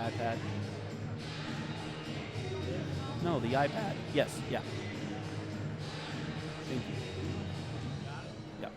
iPad. No, the iPad. Yes, yeah. Thank you. Yeah.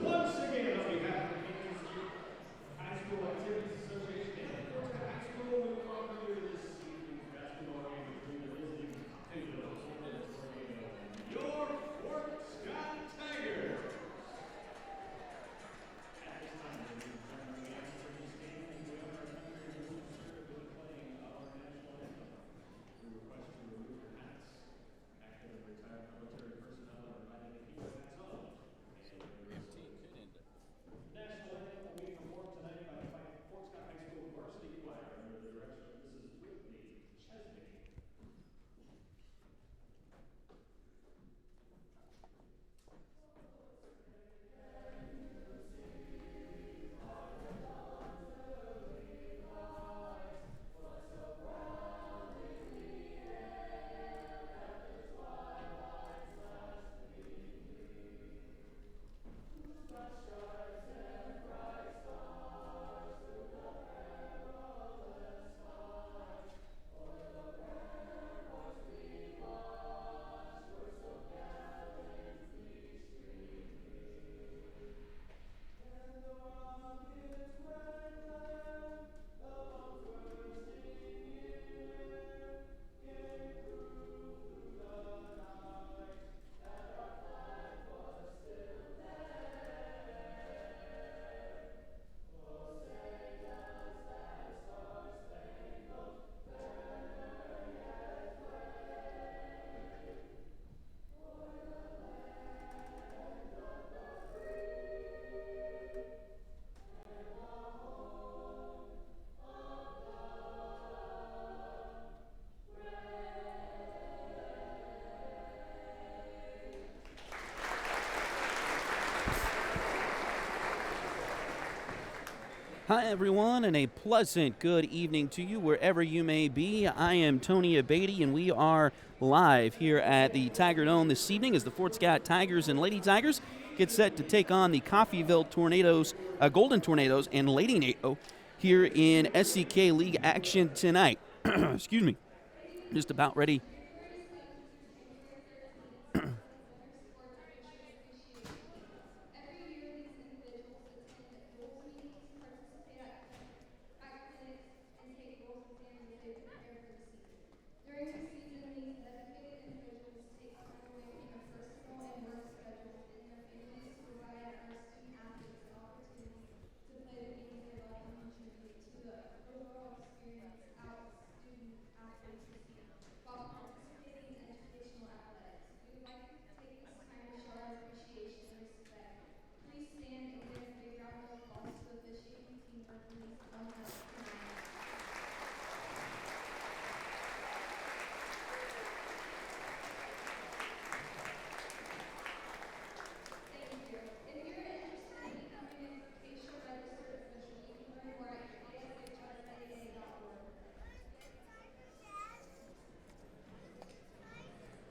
Once again, on behalf of the Kansas Youth High School Activities Association and Fort Scott High School, we welcome you to this evening's basketball game between the visiting Coffeyville and your Fort Scott Tigers. At this time, ladies and gentlemen, we ask for this game and we honor our country and move the spirit with the playing of our national anthem. We request you remove your hats. Active and retired military personnel are invited to keep their hats on. National anthem will be performed tonight by the Fort Scott High School varsity choir under the direction of Mrs. Whitney Chesney. Hi, everyone, and a pleasant good evening to you wherever you may be. I am Tony Abatey, and we are live here at the Tiger Dome this evening as the Fort Scott Tigers and Lady Tigers get set to take on the Coffeyville Tornadoes, Golden Tornadoes, and Lady Nado here in SCK League action tonight. Excuse me. Just about ready.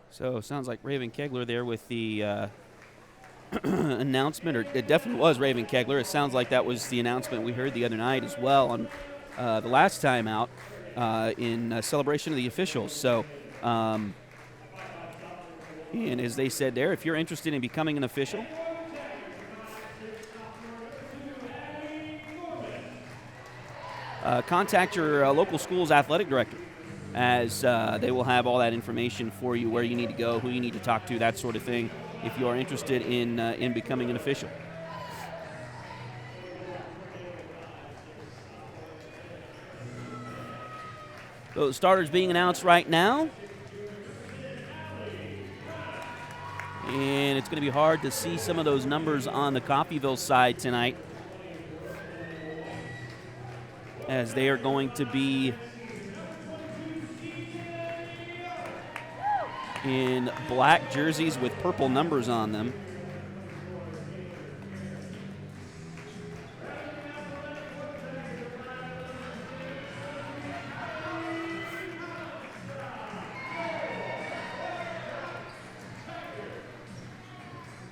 So sounds like Raven Kegler there with the announcement, or it definitely was Raven Kegler. It sounds like that was the announcement we heard the other night as well on the last time out in celebration of the officials. So, and as they said there, if you're interested in becoming an official, contact your local school's athletic director, as they will have all that information for you, where you need to go, who you need to talk to, that sort of thing, if you are interested in becoming an official. Those starters being announced right now. And it's going to be hard to see some of those numbers on the Coffeyville side tonight, as they are going to be in black jerseys with purple numbers on them.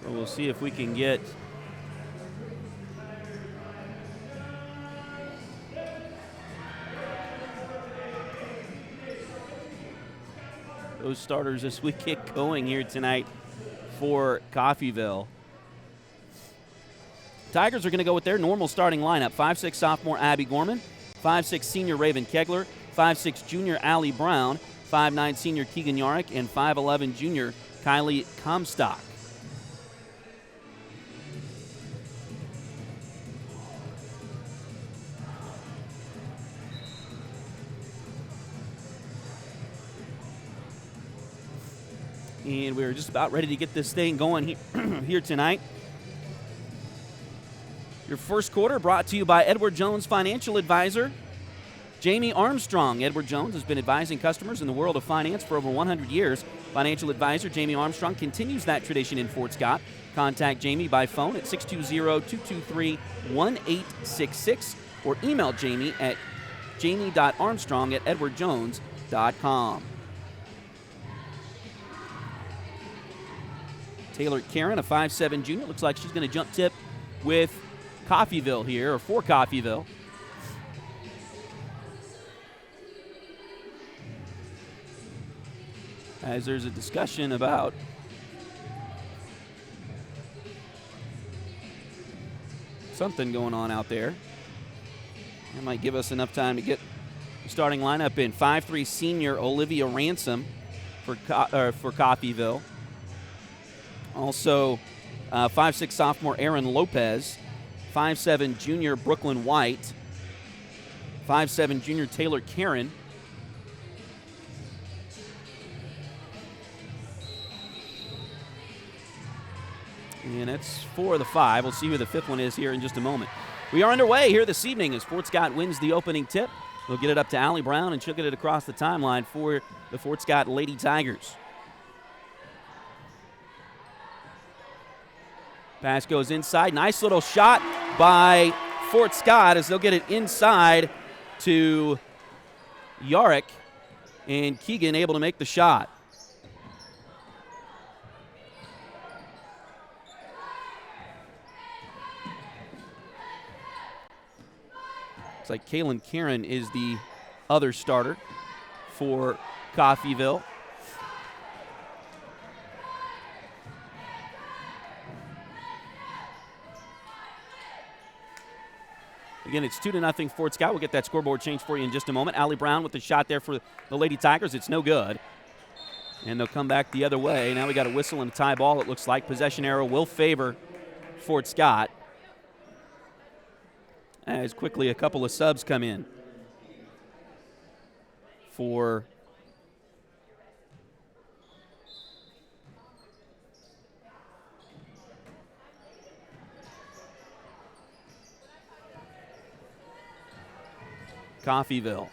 So we'll see if we can get those starters as we get going here tonight for Coffeyville. Tigers are going to go with their normal starting lineup. 5'6" sophomore Abby Gorman, 5'6" senior Raven Kegler, 5'6" junior Allie Brown, 5'9" senior Keegan Yarrick, and 5'11" junior Kylie Comstock. And we're just about ready to get this thing going here tonight. Your first quarter brought to you by Edward Jones Financial Advisor, Jamie Armstrong. Edward Jones has been advising customers in the world of finance for over 100 years. Financial advisor Jamie Armstrong continues that tradition in Fort Scott. Contact Jamie by phone at 620-223-1866 or email Jamie at jamie.armstrong@edwardjones.com. Taylor Karen, a 5'7" junior. Looks like she's going to jump tip with Coffeyville here, or for Coffeyville. As there's a discussion about something going on out there. That might give us enough time to get the starting lineup in. 5'3" senior Olivia Ransom for Coffeyville. Also, 5'6" sophomore Aaron Lopez, 5'7" junior Brooklyn White, 5'7" junior Taylor Karen, and that's 4 of the 5. We'll see who the 5th one is here in just a moment. We are underway here this evening as Fort Scott wins the opening tip. We'll get it up to Allie Brown, and she'll get it across the timeline for the Fort Scott Lady Tigers. Pass goes inside. Nice little shot by Fort Scott as they'll get it inside to Yarrick, and Keegan able to make the shot. Looks like Kaylin Karen is the other starter for Coffeyville. Again, it's 2-0 Fort Scott. We'll get that scoreboard change for you in just a moment. Allie Brown with the shot there for the Lady Tigers. It's no good. And they'll come back the other way. Now we got a whistle and a tie ball, it looks like. Possession arrow will favor Fort Scott. As quickly a couple of subs come in for Coffeyville.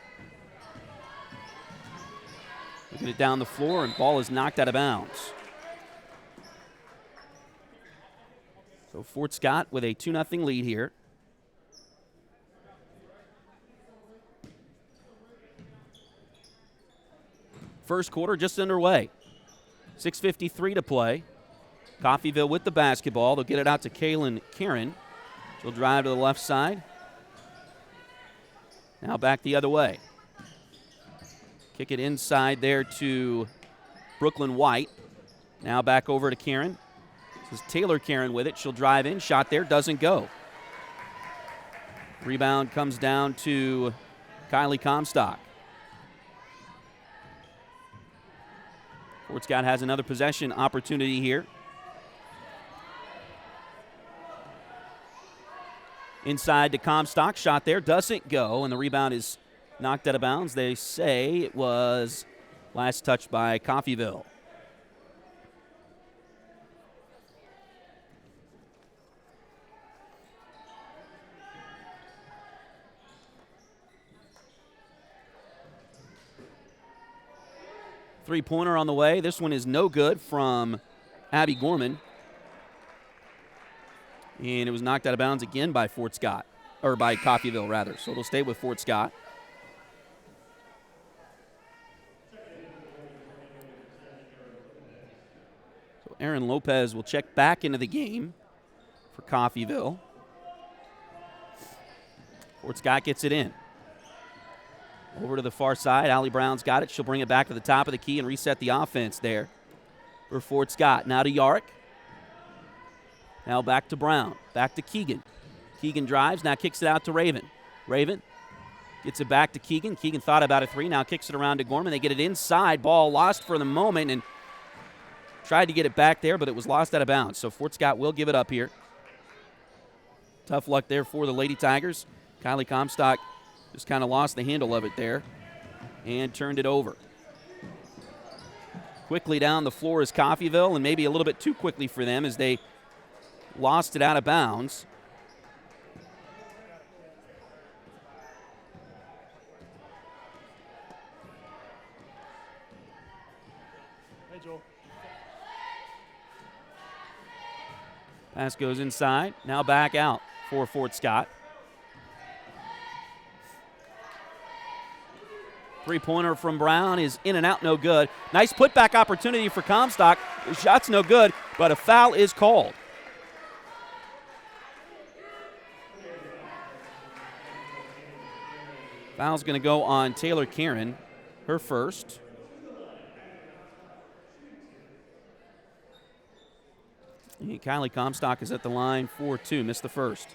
Looking it down the floor, and ball is knocked out of bounds. So Fort Scott with a 2-0 lead here. First quarter just underway. 6:53 to play. Coffeyville with the basketball. They'll get it out to Kaylin Karen. She'll drive to the left side. Now back the other way. Kick it inside there to Brooklyn White. Now back over to Karen. This is Taylor Karen with it. She'll drive in. Shot there. Doesn't go. Rebound comes down to Kylie Comstock. Fort Scott has another possession opportunity here. Inside to Comstock. Shot there. Doesn't go. And the rebound is knocked out of bounds. They say it was last touch by Coffeyville. Three-pointer on the way. This one is no good from Abby Gorman. And it was knocked out of bounds again by Fort Scott, or by Coffeyville, rather. So it'll stay with Fort Scott. So Aaron Lopez will check back into the game for Coffeyville. Fort Scott gets it in. Over to the far side. Allie Brown's got it. She'll bring it back to the top of the key and reset the offense there for Fort Scott. Now to Yarick. Now back to Brown. Back to Keegan. Keegan drives. Now kicks it out to Raven. Raven gets it back to Keegan. Keegan thought about a three. Now kicks it around to Gorman. They get it inside. Ball lost for the moment and tried to get it back there, but it was lost out of bounds. So Fort Scott will give it up here. Tough luck there for the Lady Tigers. Kylie Comstock just kind of lost the handle of it there and turned it over. Quickly down the floor is Coffeyville, and maybe a little bit too quickly for them as they lost it out of bounds. Hey, Joel. Pass goes inside. Now back out for Fort Scott. Three-pointer from Brown is in and out, no good. Nice putback opportunity for Comstock. The shot's no good, but a foul is called. Foul's going to go on Taylor Karen, her first. And Kylie Comstock is at the line for two, missed the first.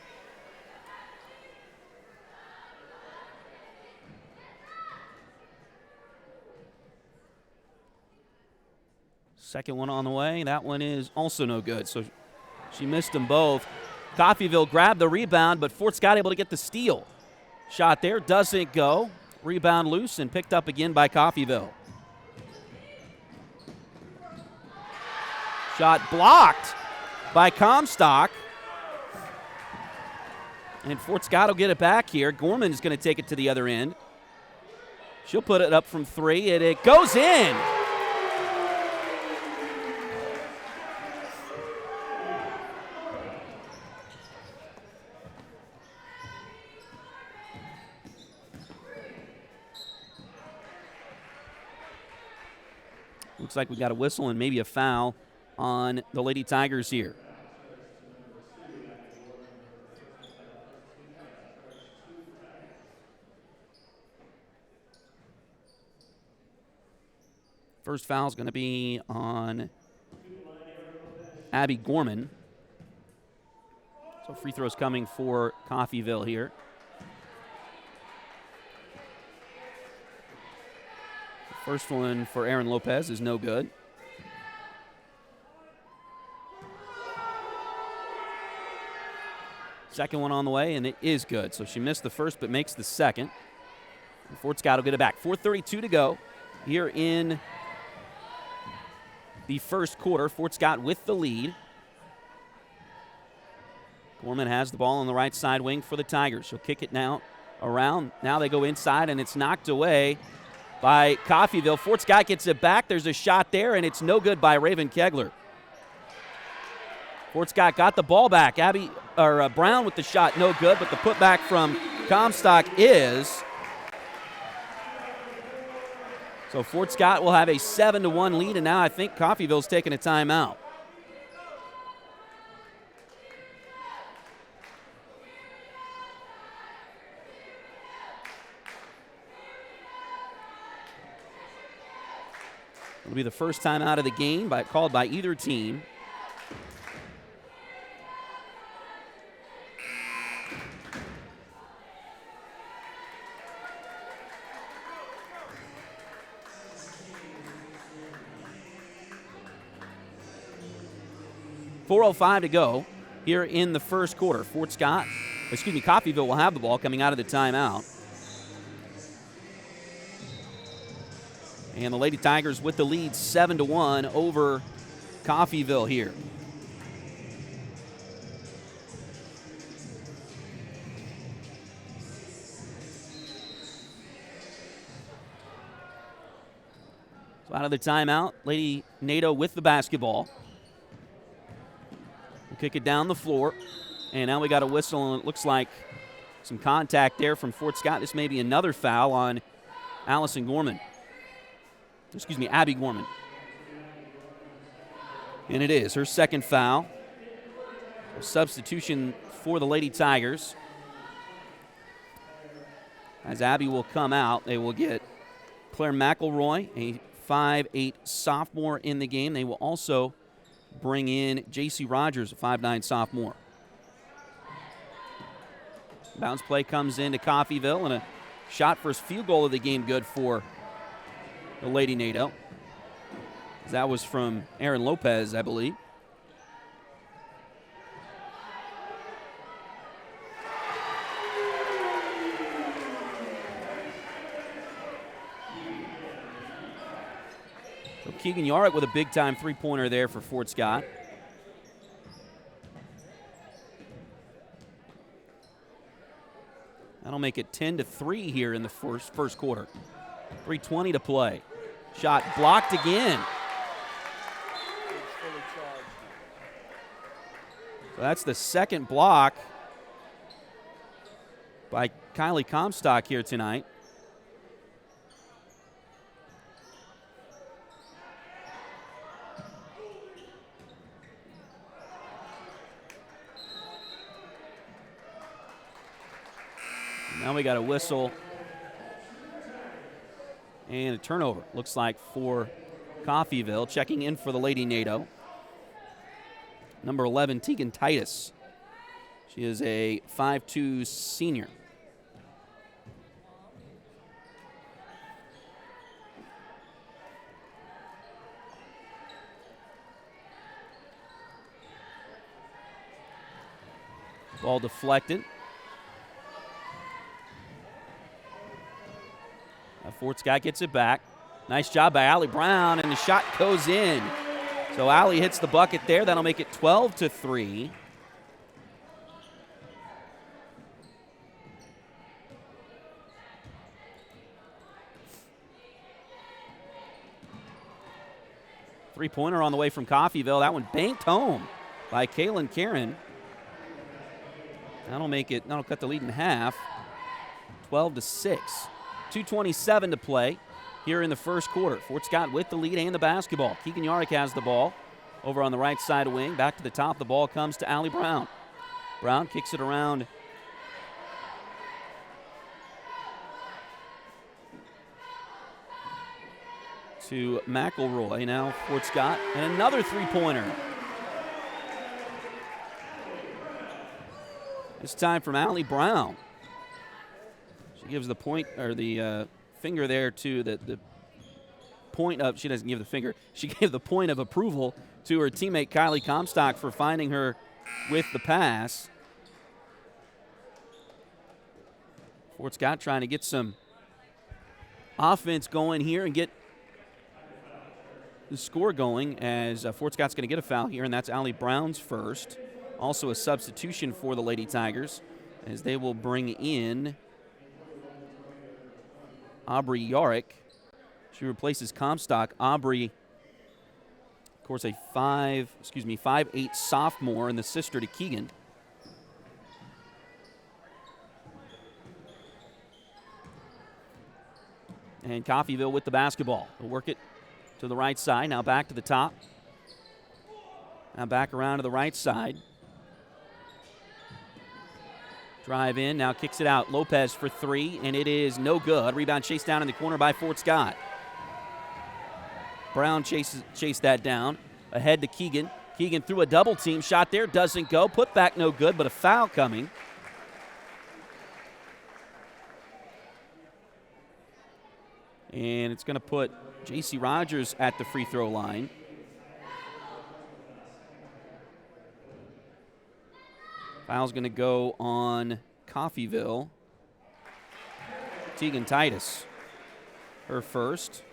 Second one on the way. That one is also no good. So she missed them both. Coffeyville grabbed the rebound, but Fort Scott able to get the steal. Shot there, doesn't go. Rebound loose and picked up again by Coffeyville. Shot blocked by Comstock. And Fort Scott will get it back here. Gorman is going to take it to the other end. She'll put it up from three, and it goes in. Looks like we got a whistle and maybe a foul on the Lady Tigers here. First foul is going to be on Abby Gorman. So free throws coming for Coffeyville here. First one for Aaron Lopez is no good. Second one on the way, and it is good. So she missed the first but makes the second. And Fort Scott will get it back. 4:32 to go here in the first quarter. Fort Scott with the lead. Gorman has the ball on the right side wing for the Tigers. She'll kick it now around. Now they go inside, and it's knocked away by Coffeyville. Fort Scott gets it back. There's a shot there, and it's no good by Raven Kegler. Fort Scott got the ball back. Brown with the shot, no good, but the putback from Comstock is. So Fort Scott will have a 7-1 lead, and now I think Coffeyville's taking a timeout. It'll be the first time out of the game called by either team. .405 to go here in the first quarter. Coffeyville will have the ball coming out of the timeout. And the Lady Tigers with the lead 7-1 over Coffeyville here. So out of the timeout, Lady Nado with the basketball. We'll kick it down the floor. And now we got a whistle, and it looks like some contact there from Fort Scott. This may be another foul on Allison Gorman. Excuse me, Abby Gorman. And it is her second foul. A substitution for the Lady Tigers. As Abby will come out, they will get Claire McElroy, a 5'8 sophomore in the game. They will also bring in J.C. Rogers, a 5'9 sophomore. Bounce play comes into Coffeyville, and a shot for his field goal of the game good for the Lady Nado. That was from Aaron Lopez, I believe. So Keegan Yarick with a big-time three-pointer there for Fort Scott. That'll make it 10-3 here in the first quarter. 3:20 to play. Shot blocked again. So that's the second block by Kylie Comstock here tonight. Now we got a whistle and a turnover, looks like, for Coffeyville. Checking in for the Lady Nado, number 11, Tegan Titus. She is a 5'2 senior. Ball deflected. Fort Scott gets it back. Nice job by Allie Brown, and the shot goes in. So Allie hits the bucket there. That'll make it 12-3. Three-pointer on the way from Coffeyville. That one banked home by Kaylin Karen. That'll cut the lead in half. 12-6. 2:27 to play here in the first quarter. Fort Scott with the lead and the basketball. Keegan Yarick has the ball over on the right side of wing. Back to the top. The ball comes to Allie Brown. Brown kicks it around to McElroy. Now Fort Scott, and another three-pointer. This time from Allie Brown. She gives the point, or the finger there to the point of, she doesn't give the finger, she gave the point of approval to her teammate Kylie Comstock for finding her with the pass. Fort Scott trying to get some offense going here and get the score going, as Fort Scott's going to get a foul here, and that's Allie Brown's first. Also a substitution for the Lady Tigers, as they will bring in Aubrey Yarick. She replaces Comstock. Aubrey, of course, a 5'8 sophomore and the sister to Keegan. And Coffeyville with the basketball. They'll work it to the right side. Now back to the top. Now back around to the right side. Drive in, now kicks it out. Lopez for three, and it is no good. Rebound chased down in the corner by Fort Scott. Brown chased that down. Ahead to Keegan. Keegan threw a double team shot there, doesn't go. Put back no good, but a foul coming. And it's going to put J.C. Rogers at the free throw line. Foul's going to go on Coffeyville. Tegan Titus, her first.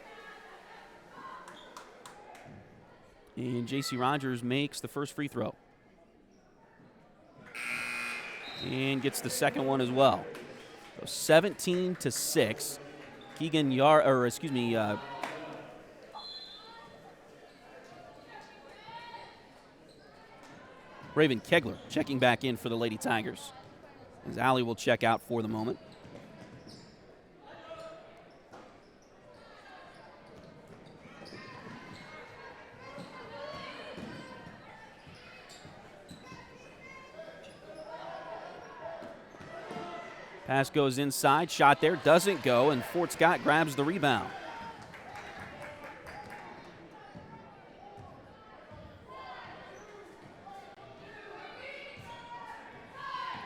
And J.C. Rogers makes the first free throw. And gets the second one as well. So 17-6. Raven Kegler checking back in for the Lady Tigers, as Allie will check out for the moment. Pass goes inside, shot there, doesn't go, and Fort Scott grabs the rebound.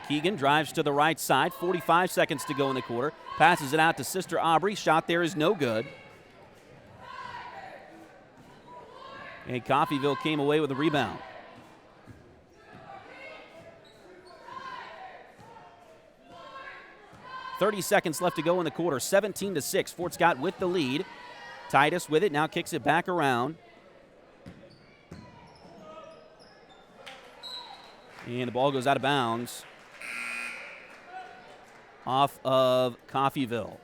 Keegan drives to the right side, 45 seconds to go in the quarter. Passes it out to Sister Aubrey. Shot there is no good. And Coffeyville came away with a rebound. .30 seconds left to go in the quarter. 17-6. Fort Scott with the lead. Titus with it. Now kicks it back around. And the ball goes out of bounds. Off of Coffeyville.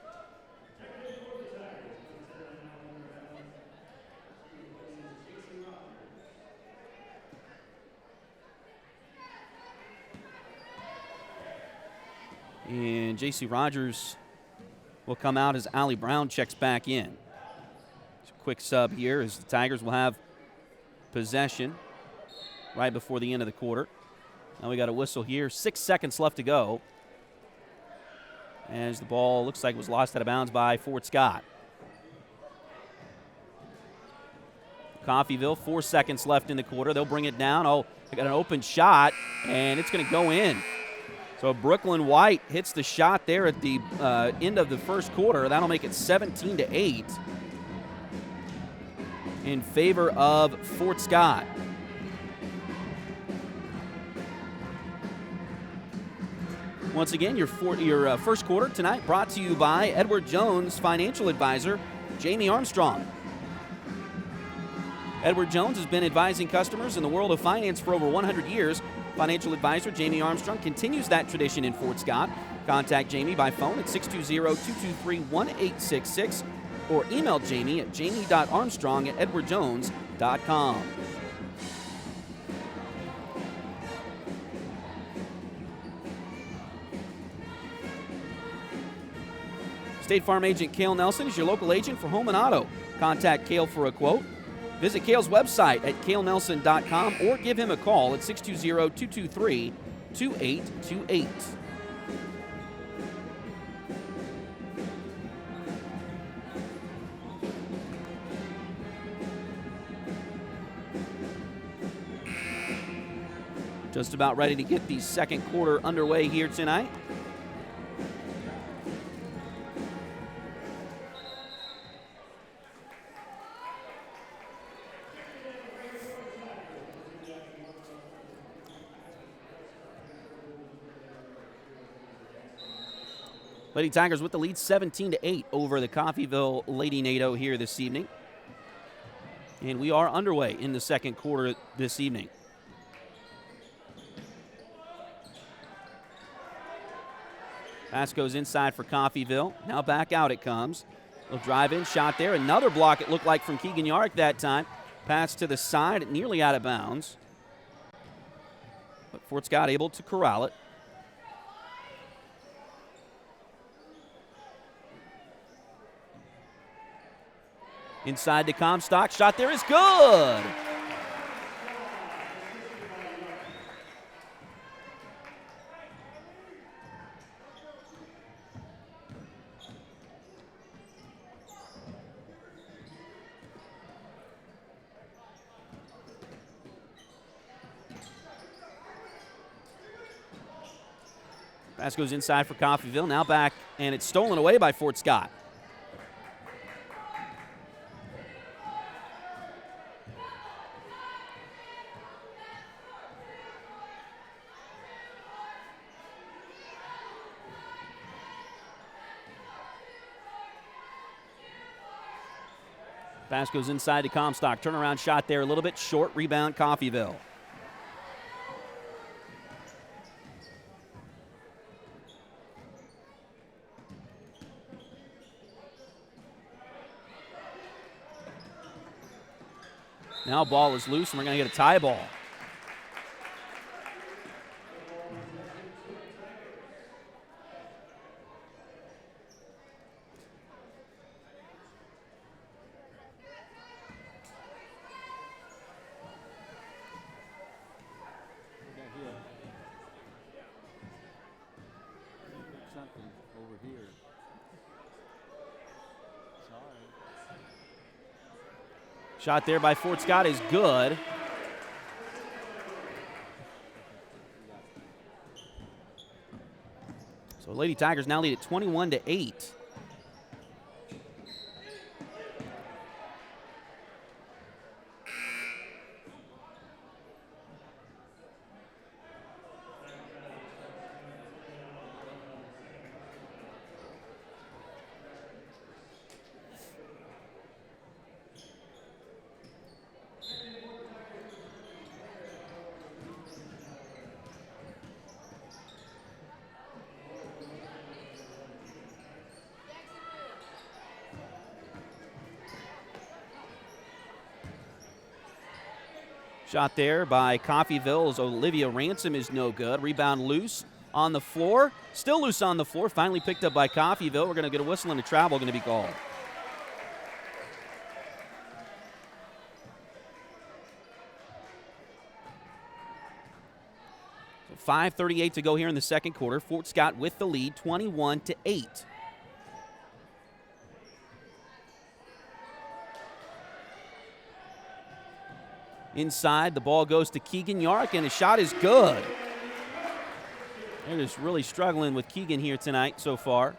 And J.C. Rogers will come out as Allie Brown checks back in. It's a quick sub here as the Tigers will have possession right before the end of the quarter. Now we got a whistle here. 6 seconds left to go, as the ball looks like it was lost out of bounds by Fort Scott. Coffeyville, 4 seconds left in the quarter. They'll bring it down. Oh, they got an open shot, and it's going to go in. So Brooklyn White hits the shot there at the end of the first quarter. That'll make it 17-8 in favor of Fort Scott. Once again, your first quarter tonight brought to you by Edward Jones Financial Advisor, Jamie Armstrong. Edward Jones has been advising customers in the world of finance for over 100 years. Financial advisor Jamie Armstrong continues that tradition in Fort Scott. Contact Jamie by phone at 620-223-1866 or email Jamie at jamie.armstrong@edwardjones.com. State Farm agent Cale Nelson is your local agent for home and auto. Contact Cale for a quote. Visit Cale's website at calenelson.com or give him a call at 620-223-2828. Just about ready to get the second quarter underway here tonight. Lady Tigers with the lead 17-8 over the Coffeyville Lady Nado here this evening. And we are underway in the second quarter this evening. Pass goes inside for Coffeyville. Now back out it comes. They'll drive in, shot there. Another block it looked like from Keegan Yarrick that time. Pass to the side, nearly out of bounds. But Fort Scott able to corral it. Inside to Comstock. Shot there is good. Pass goes inside for Coffeyville. Now back, and it's stolen away by Fort Scott. Pass goes inside to Comstock. Turnaround shot there a little bit short. Rebound, Coffeyville. Now ball is loose, and we're going to get a tie ball. Something over here. Shot there by Fort Scott is good. So Lady Tigers now lead at 21-8. Shot there by Coffeyville as Olivia Ransom is no good. Rebound loose on the floor. Still loose on the floor. Finally picked up by Coffeyville. We're going to get a whistle and a travel going to be called. So 5:38 to go here in the second quarter. Fort Scott with the lead, 21-8. Inside, the ball goes to Keegan Yark, and the shot is good. They're just really struggling with Keegan here tonight so far.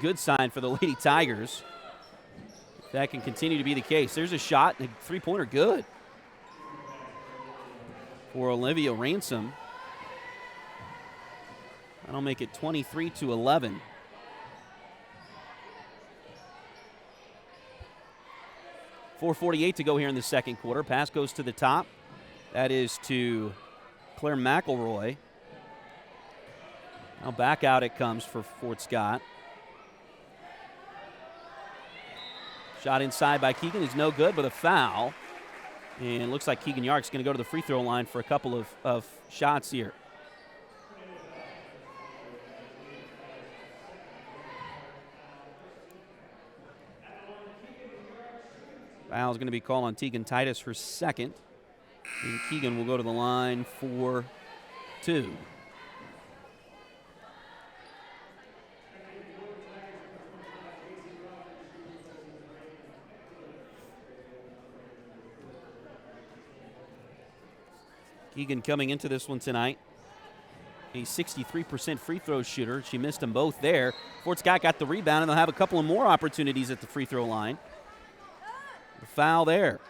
Good sign for the Lady Tigers. If that can continue to be the case. There's a shot, and a three-pointer good for Olivia Ransom. That'll make it 23-11. .448 to go here in the second quarter. Pass goes to the top. That is to Claire McElroy. Now back out it comes for Fort Scott. Shot inside by Keegan is no good, but a foul. And it looks like Keegan Yark's going to go to the free throw line for a couple of shots here. Foul is going to be called on Tegan Titus, her second. And Keegan will go to the line for two. Keegan coming into this one tonight, a 63% free throw shooter. She missed them both there. Fort Scott got the rebound, and they'll have a couple of more opportunities at the free throw line. The foul there.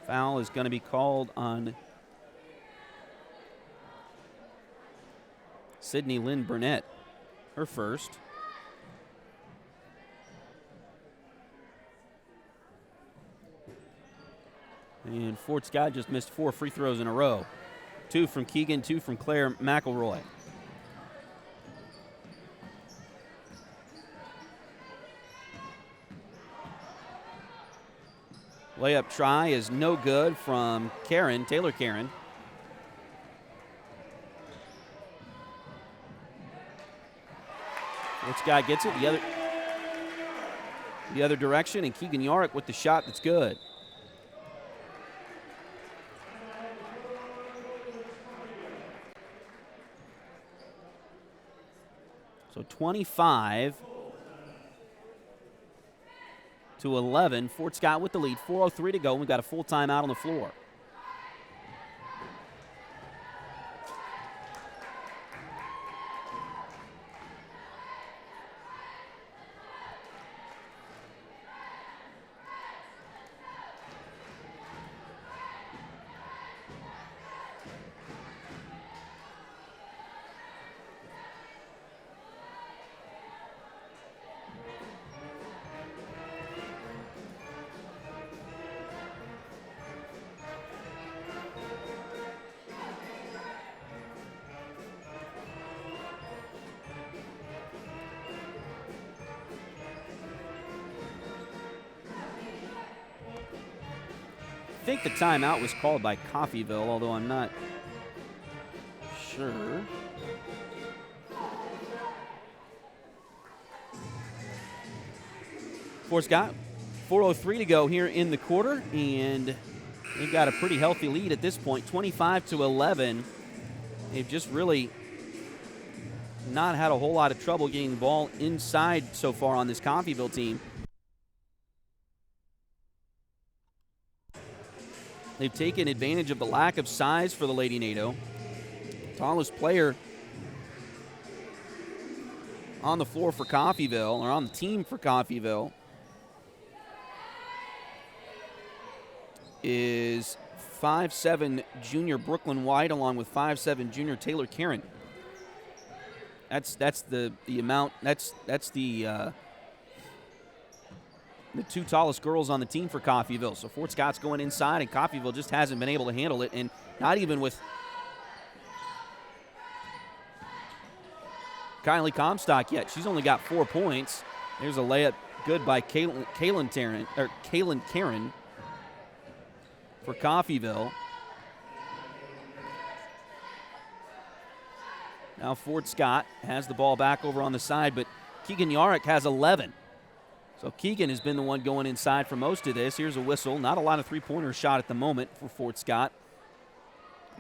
Foul is going to be called on Sydney Lynn Burnett, her first. And Fort Scott just missed 4 free throws in a row. 2 from Keegan, 2 from Claire McElroy. Layup try is no good from Taylor Karen. Fort Scott gets it the other direction, and Keegan Yark with the shot that's good. So 25-11. Fort Scott with the lead. 4:03 to go. We've got a full timeout on the floor. think the timeout was called by Coffeyville, although I'm not sure. Fort Scott, 4:03 to go here in the quarter, and they've got a pretty healthy lead at this point, 25-11. They've just really not had a whole lot of trouble getting the ball inside so far on this Coffeyville team. They've taken advantage of the lack of size for the Lady Nado. Tallest player on the floor for Coffeyville, or on the team for Coffeyville, is 5'7" junior Brooklyn White, along with 5'7" junior Taylor Karen. That's the amount. That's the two tallest girls on the team for Coffeyville. So Fort Scott's going inside, and Coffeyville just hasn't been able to handle it, and not even with Kylie Comstock yet. She's only got 4 points. There's a layup good by Kaylin Karen for Coffeyville. Now Fort Scott has the ball back over on the side, but Keegan Yarrick has 11. So Keegan has been the one going inside for most of this. Here's a whistle. Not a lot of three-pointer shot at the moment for Fort Scott.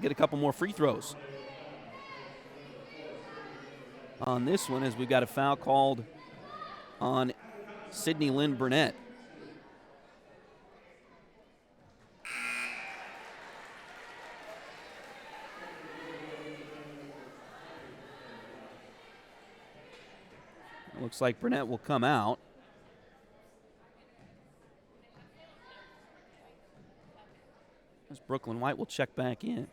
Get a couple more free throws on this one, as we've got a foul called on Sydney Lynn Burnett. It looks like Burnett will come out. As Brooklyn White will check back in.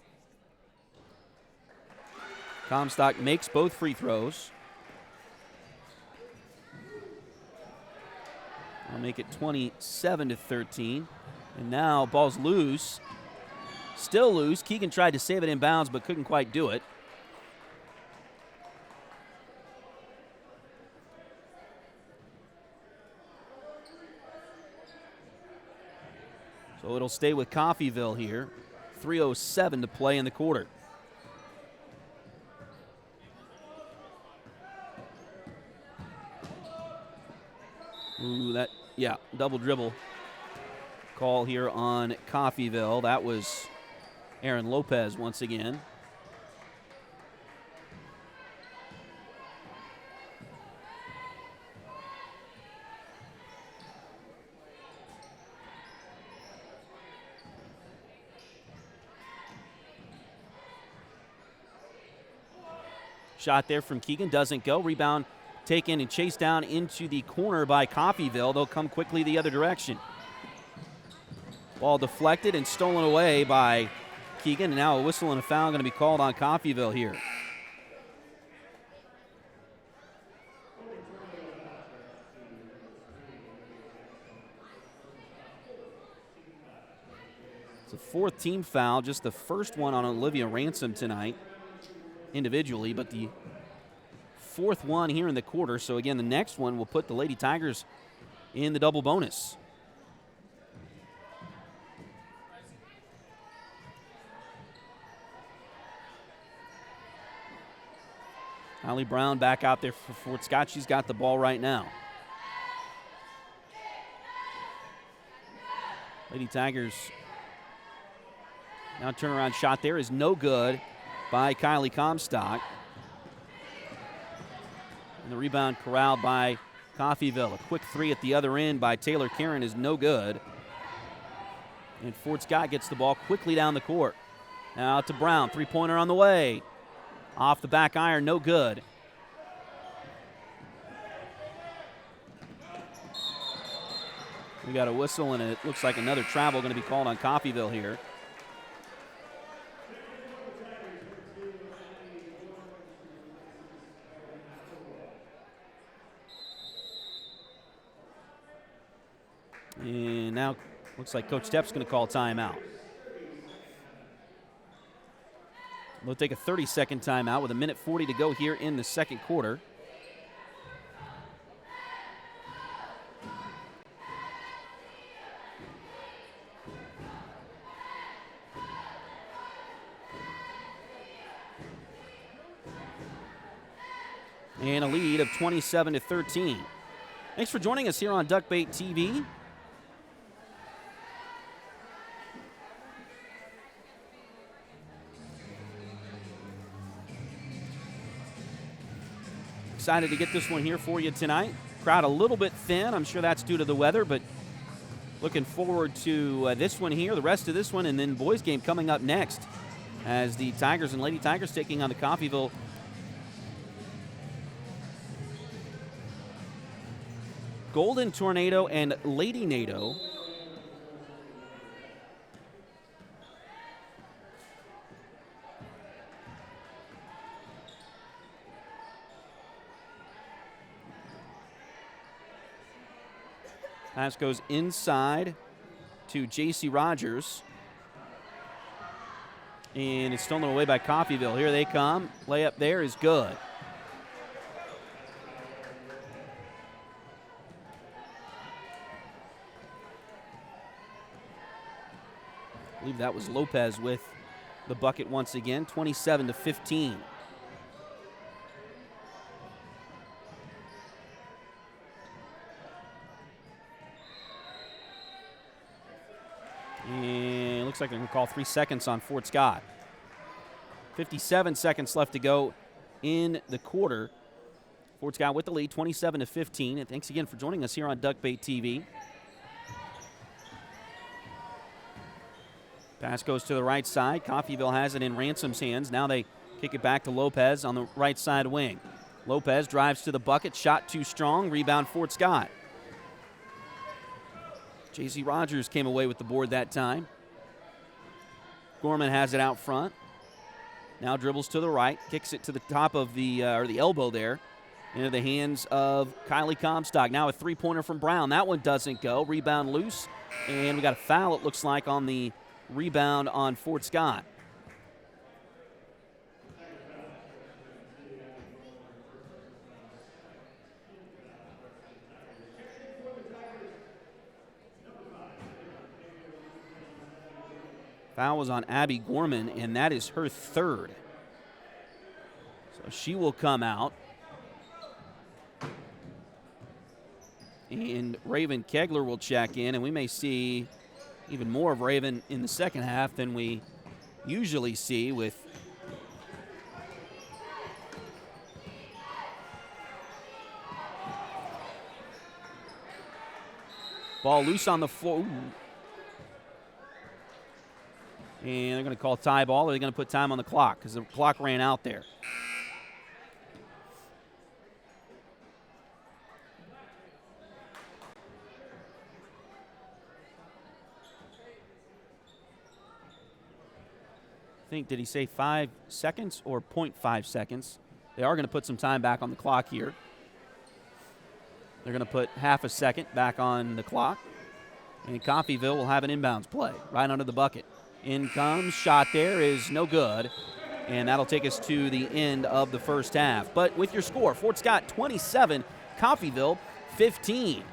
Comstock makes both free throws. I'll make it 27-13. And now ball's loose. Still loose. Keegan tried to save it in bounds but couldn't quite do it. So it'll stay with Coffeyville here. 3:07 to play in the quarter. Ooh, double dribble call here on Coffeyville. That was Aaron Lopez once again. Shot there from Keegan, doesn't go. Rebound taken and chased down into the corner by Coffeyville. They'll come quickly the other direction. Ball deflected and stolen away by Keegan. And now a whistle and a foul going to be called on Coffeyville here. It's a fourth team foul, just the first one on Olivia Ransom tonight individually, but the fourth one here in the quarter. So again, the next one will put the Lady Tigers in the double bonus. Holly Brown back out there for Fort Scott. She's got the ball right now. Lady Tigers now turnaround shot there is no good by Kylie Comstock. And the rebound corralled by Coffeyville. A quick three at the other end by Taylor Karen is no good. And Fort Scott gets the ball quickly down the court. Now out to Brown. Three-pointer on the way. Off the back iron, no good. We got a whistle, and it looks like another travel going to be called on Coffeyville here. And now looks like Coach Stepp's going to call timeout. They'll take a 30-second timeout with 1:40 to go here in the second quarter. and a lead of 27-13. Thanks for joining us here on Duckbait TV. Excited to get this one here for you tonight. Crowd a little bit thin. I'm sure that's due to the weather, but looking forward to this one here, the rest of this one, and then boys game coming up next as the Tigers and Lady Tigers taking on the Coffeyville Golden Tornado and Lady Nado. Pass goes inside to J.C. Rogers. And it's stolen away by Coffeyville. Here they come. Layup there is good. I believe that was Lopez with the bucket once again, 27-15. And looks like they're going to call 3 seconds on Fort Scott. 57 seconds left to go in the quarter. Fort Scott with the lead, 27-15. And thanks again for joining us here on Duckbait TV. Pass goes to the right side. Coffeyville has it in Ransom's hands. Now they kick it back to Lopez on the right side wing. Lopez drives to the bucket. Shot too strong. Rebound Fort Scott. J.C. Rogers came away with the board that time. Gorman has it out front. Now dribbles to the right, kicks it to the top of the elbow there, into the hands of Kylie Comstock. Now a three-pointer from Brown. That one doesn't go. Rebound loose, and we got a foul, it looks like, on the rebound on Fort Scott. Foul was on Abby Gorman, and that is her third. So she will come out. And Raven Kegler will check in, and we may see even more of Raven in the second half than we usually see with ball loose on the floor. Ooh. And they're going to call tie ball, or they're going to put time on the clock because the clock ran out there. I think, did he say 5 seconds or 0.5 seconds? They are going to put some time back on the clock here. They're going to put half a second back on the clock. And Coffeyville will have an inbounds play right under the bucket. In comes, shot there is no good, and that'll take us to the end of the first half. But with your score, Fort Scott 27, Coffeyville 15.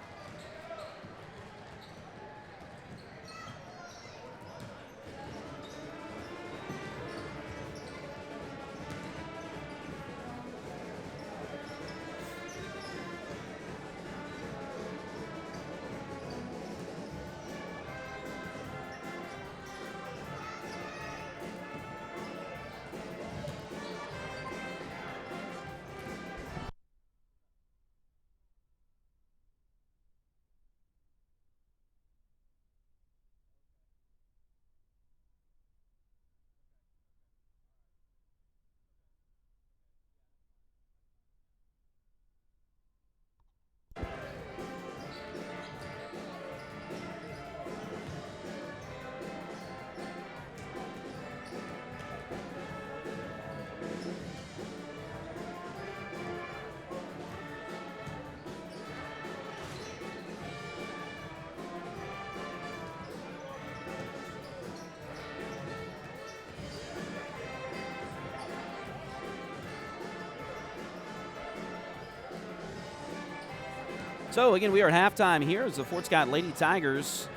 So again, we are at halftime here as the Fort Scott Lady Tigers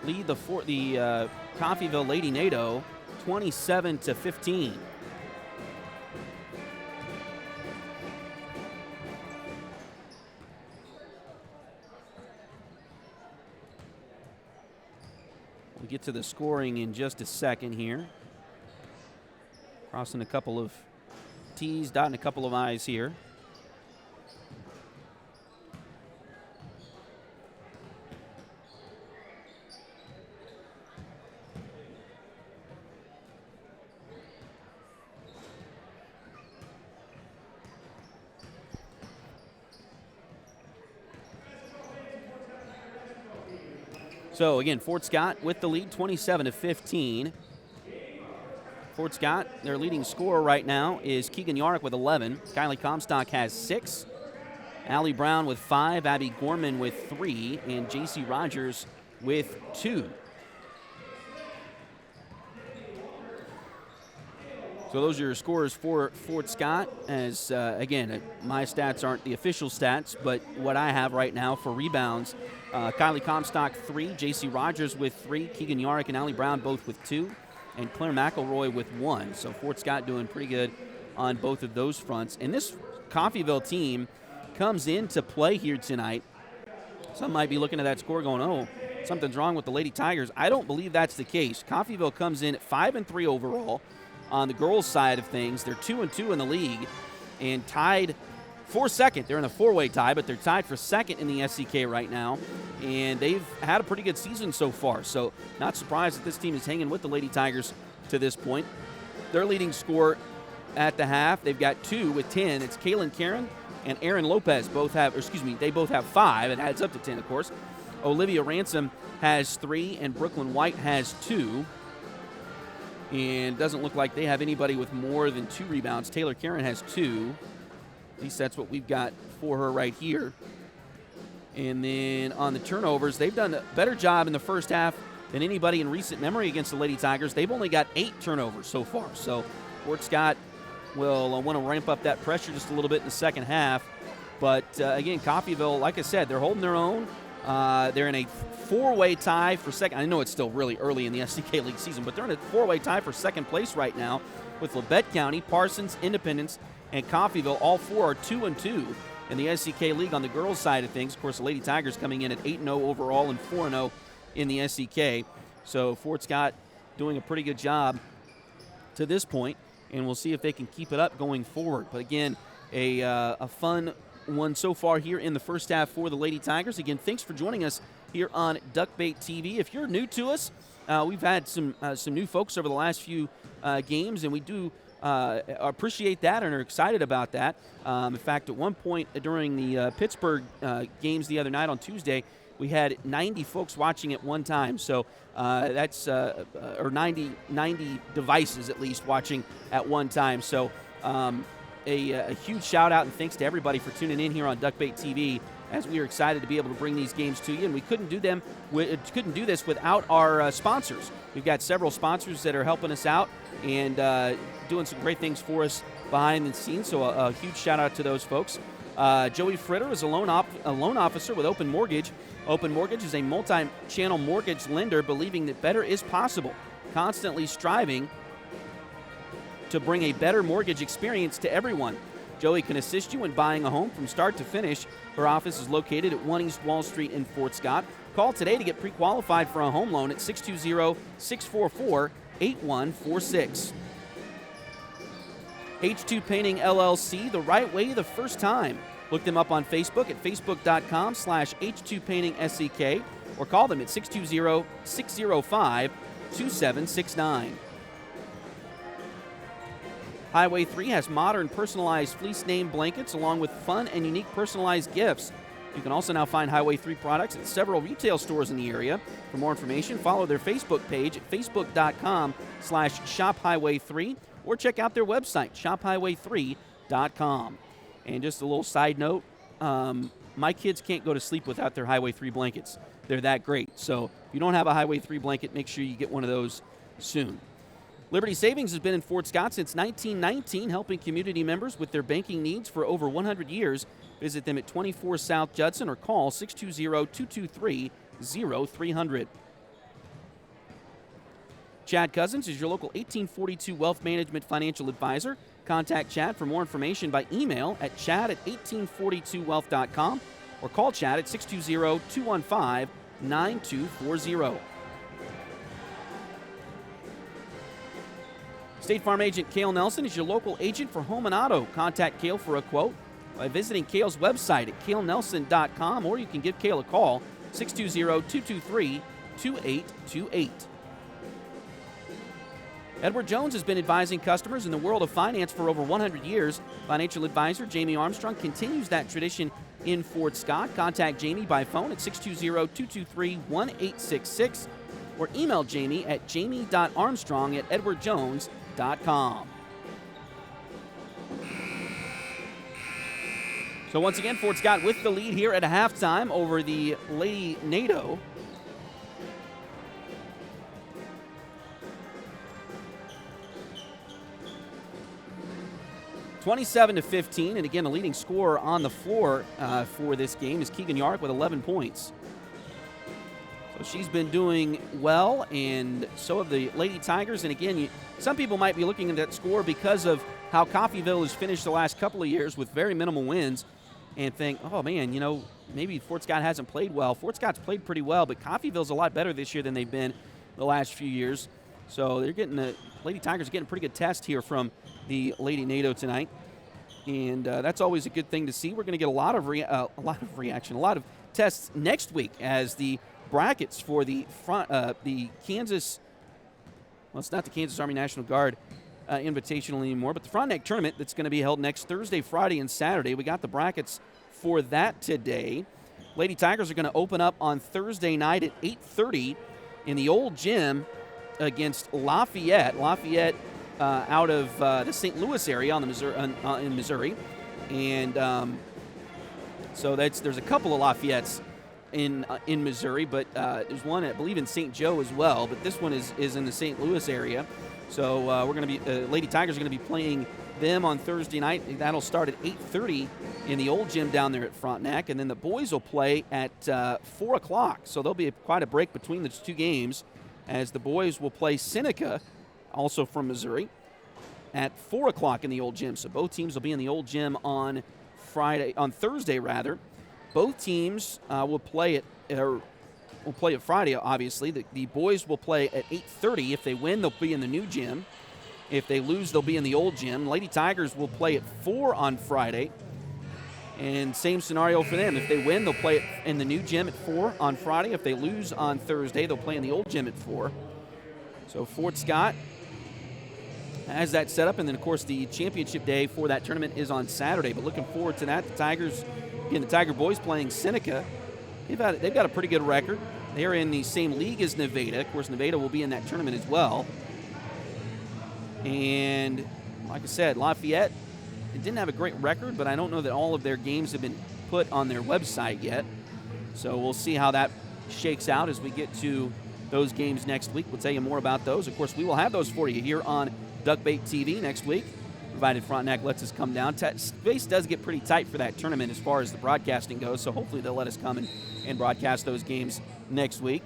lead the Coffeyville Lady Nado 27-15. We get to the scoring in just a second here. Crossing a couple of T's, dotting a couple of I's here. So again, Fort Scott with the lead, 27-15. Fort Scott, their leading scorer right now is Keegan Yarrick with 11. Kylie Comstock has 6. Allie Brown with 5. Abby Gorman with 3. And J.C. Rogers with 2. So those are your scores for Fort Scott. As, again, my stats aren't the official stats, but what I have right now for rebounds, Kylie Comstock 3, J.C. Rogers with 3, Keegan Yarrick and Allie Brown both with 2, and Claire McElroy with 1. So Fort Scott doing pretty good on both of those fronts. And this Coffeyville team comes into play here tonight. Some might be looking at that score going, oh, something's wrong with the Lady Tigers. I don't believe that's the case. Coffeyville comes in at 5-3 overall. On the girls' side of things, they're 2-2 in the league and tied for second. They're in a four-way tie, but they're tied for second in the SEK right now, and they've had a pretty good season so far. So not surprised that this team is hanging with the Lady Tigers to this point. Their leading scorer at the half, they've got 2 with 10. It's Kaylin Karen and Aaron Lopez they both have 5. It adds up to 10, of course. Olivia Ransom has 3, and Brooklyn White has 2. And doesn't look like they have anybody with more than 2 rebounds. Taylor Karen has 2. At least that's what we've got for her right here. And then on the turnovers, they've done a better job in the first half than anybody in recent memory against the Lady Tigers. They've only got 8 turnovers so far. So Fort Scott will want to ramp up that pressure just a little bit in the second half. But, again, Coffeyville, like I said, they're holding their own. They're in a 4-way tie for second. I know it's still really early in the SCK League season, but they're in a 4-way tie for second place right now with Labette County, Parsons, Independence, and Coffeyville. All 4 are 2-2 in the SCK League on the girls' side of things. Of course, the Lady Tigers coming in at 8-0 overall and 4-0 in the SCK. So Fort Scott doing a pretty good job to this point, and we'll see if they can keep it up going forward. But again, a fun one so far here in the first half for the Lady Tigers. Again, thanks for joining us here on Duckbait TV. If you're new to us, we've had some new folks over the last few games, and we do appreciate that and are excited about that. In fact, at one point during the Pittsburgh games the other night on Tuesday, we had 90 folks watching at one time. So that's or 90 devices at least watching at one time. So a huge shout out and thanks to everybody for tuning in here on Duckbait TV, as we are excited to be able to bring these games to you. And we couldn't do this without our sponsors. We've got several sponsors that are helping us out and doing some great things for us behind the scenes. So a huge shout out to those folks. Joey Fritter is a loan officer with Open Mortgage. Open Mortgage is a multi-channel mortgage lender believing that better is possible, constantly striving to bring a better mortgage experience to everyone. Joey can assist you in buying a home from start to finish. Her office is located at 1 East Wall Street in Fort Scott. Call today to get pre-qualified for a home loan at 620-644-8146. H2 Painting LLC, the right way the first time. Look them up on Facebook at facebook.com/H2PaintingSEK or call them at 620-605-2769. Highway 3 has modern personalized fleece name blankets along with fun and unique personalized gifts. You can also now find Highway 3 products at several retail stores in the area. For more information, follow their Facebook page at facebook.com/shophighway3 or check out their website, shophighway3.com. And just a little side note, my kids can't go to sleep without their Highway 3 blankets. They're that great. So if you don't have a Highway 3 blanket, make sure you get one of those soon. Liberty Savings has been in Fort Scott since 1919, helping community members with their banking needs for over 100 years. Visit them at 24 South Judson or call 620-223-0300. Chad Cousins is your local 1842 Wealth Management Financial Advisor. Contact Chad for more information by email at chad@1842wealth.com or call Chad at 620-215-9240. State Farm agent Cale Nelson is your local agent for home and auto. Contact Cale for a quote by visiting Cale's website at calenelson.com, or you can give Cale a call, 620-223-2828. Edward Jones has been advising customers in the world of finance for over 100 years. Financial advisor Jamie Armstrong continues that tradition in Fort Scott. Contact Jamie by phone at 620-223-1866 or email Jamie at jamie.armstrong@edwardjones.com. So once again, Fort Scott with the lead here at halftime over the Lady Nado. (27-15), and again, the leading scorer on the floor for this game is Keegan Yarrick with 11 points. So she's been doing well, and so have the Lady Tigers. And again, some people might be looking at that score because of how Coffeyville has finished the last couple of years with very minimal wins and think, oh man, maybe Fort Scott hasn't played well. Fort Scott's played pretty well, but Coffeyville's a lot better this year than they've been the last few years. So they're getting the Lady Tigers are getting a pretty good test here from the Lady Nado tonight, and that's always a good thing to see. We're going to get a lot of reaction, a lot of tests next week as the brackets for the Kansas. Well, it's not the Kansas Army National Guard Invitational anymore, but the Frontenac tournament that's going to be held next Thursday, Friday, and Saturday. We got the brackets for that today. Lady Tigers are going to open up on Thursday night at 8:30 in the old gym against Lafayette. Lafayette out of the St. Louis area on the in Missouri, and so there's a couple of Lafayettes in Missouri, but there's one I believe in St. Joe as well. But this one is in the St. Louis area. So we're going to be Lady Tigers are going to be playing them on Thursday night. That'll start at 8:30 in the old gym down there at Frontenac, and then the boys will play at 4 o'clock. So there'll be quite a break between the two games, as the boys will play Seneca, also from Missouri, at 4 o'clock in the old gym. So both teams will be in the old gym on Thursday rather. Both teams will play at Friday, obviously. The boys will play at 8:30. If they win, they'll be in the new gym. If they lose, they'll be in the old gym. Lady Tigers will play at 4 on Friday. And same scenario for them. If they win, they'll play in the new gym at 4 on Friday. If they lose on Thursday, they'll play in the old gym at 4. So Fort Scott has that set up. And then, of course, the championship day for that tournament is on Saturday. But looking forward to that. The Tiger boys playing Seneca. They've got a pretty good record. They're in the same league as Nevada. Of course, Nevada will be in that tournament as well. And like I said, Lafayette, it didn't have a great record, but I don't know that all of their games have been put on their website yet. So we'll see how that shakes out as we get to those games next week. We'll tell you more about those. Of course, we will have those for you here on Duckbait TV next week, provided Frontenac lets us come down. Space does get pretty tight for that tournament as far as the broadcasting goes, so hopefully they'll let us come and broadcast those games next week.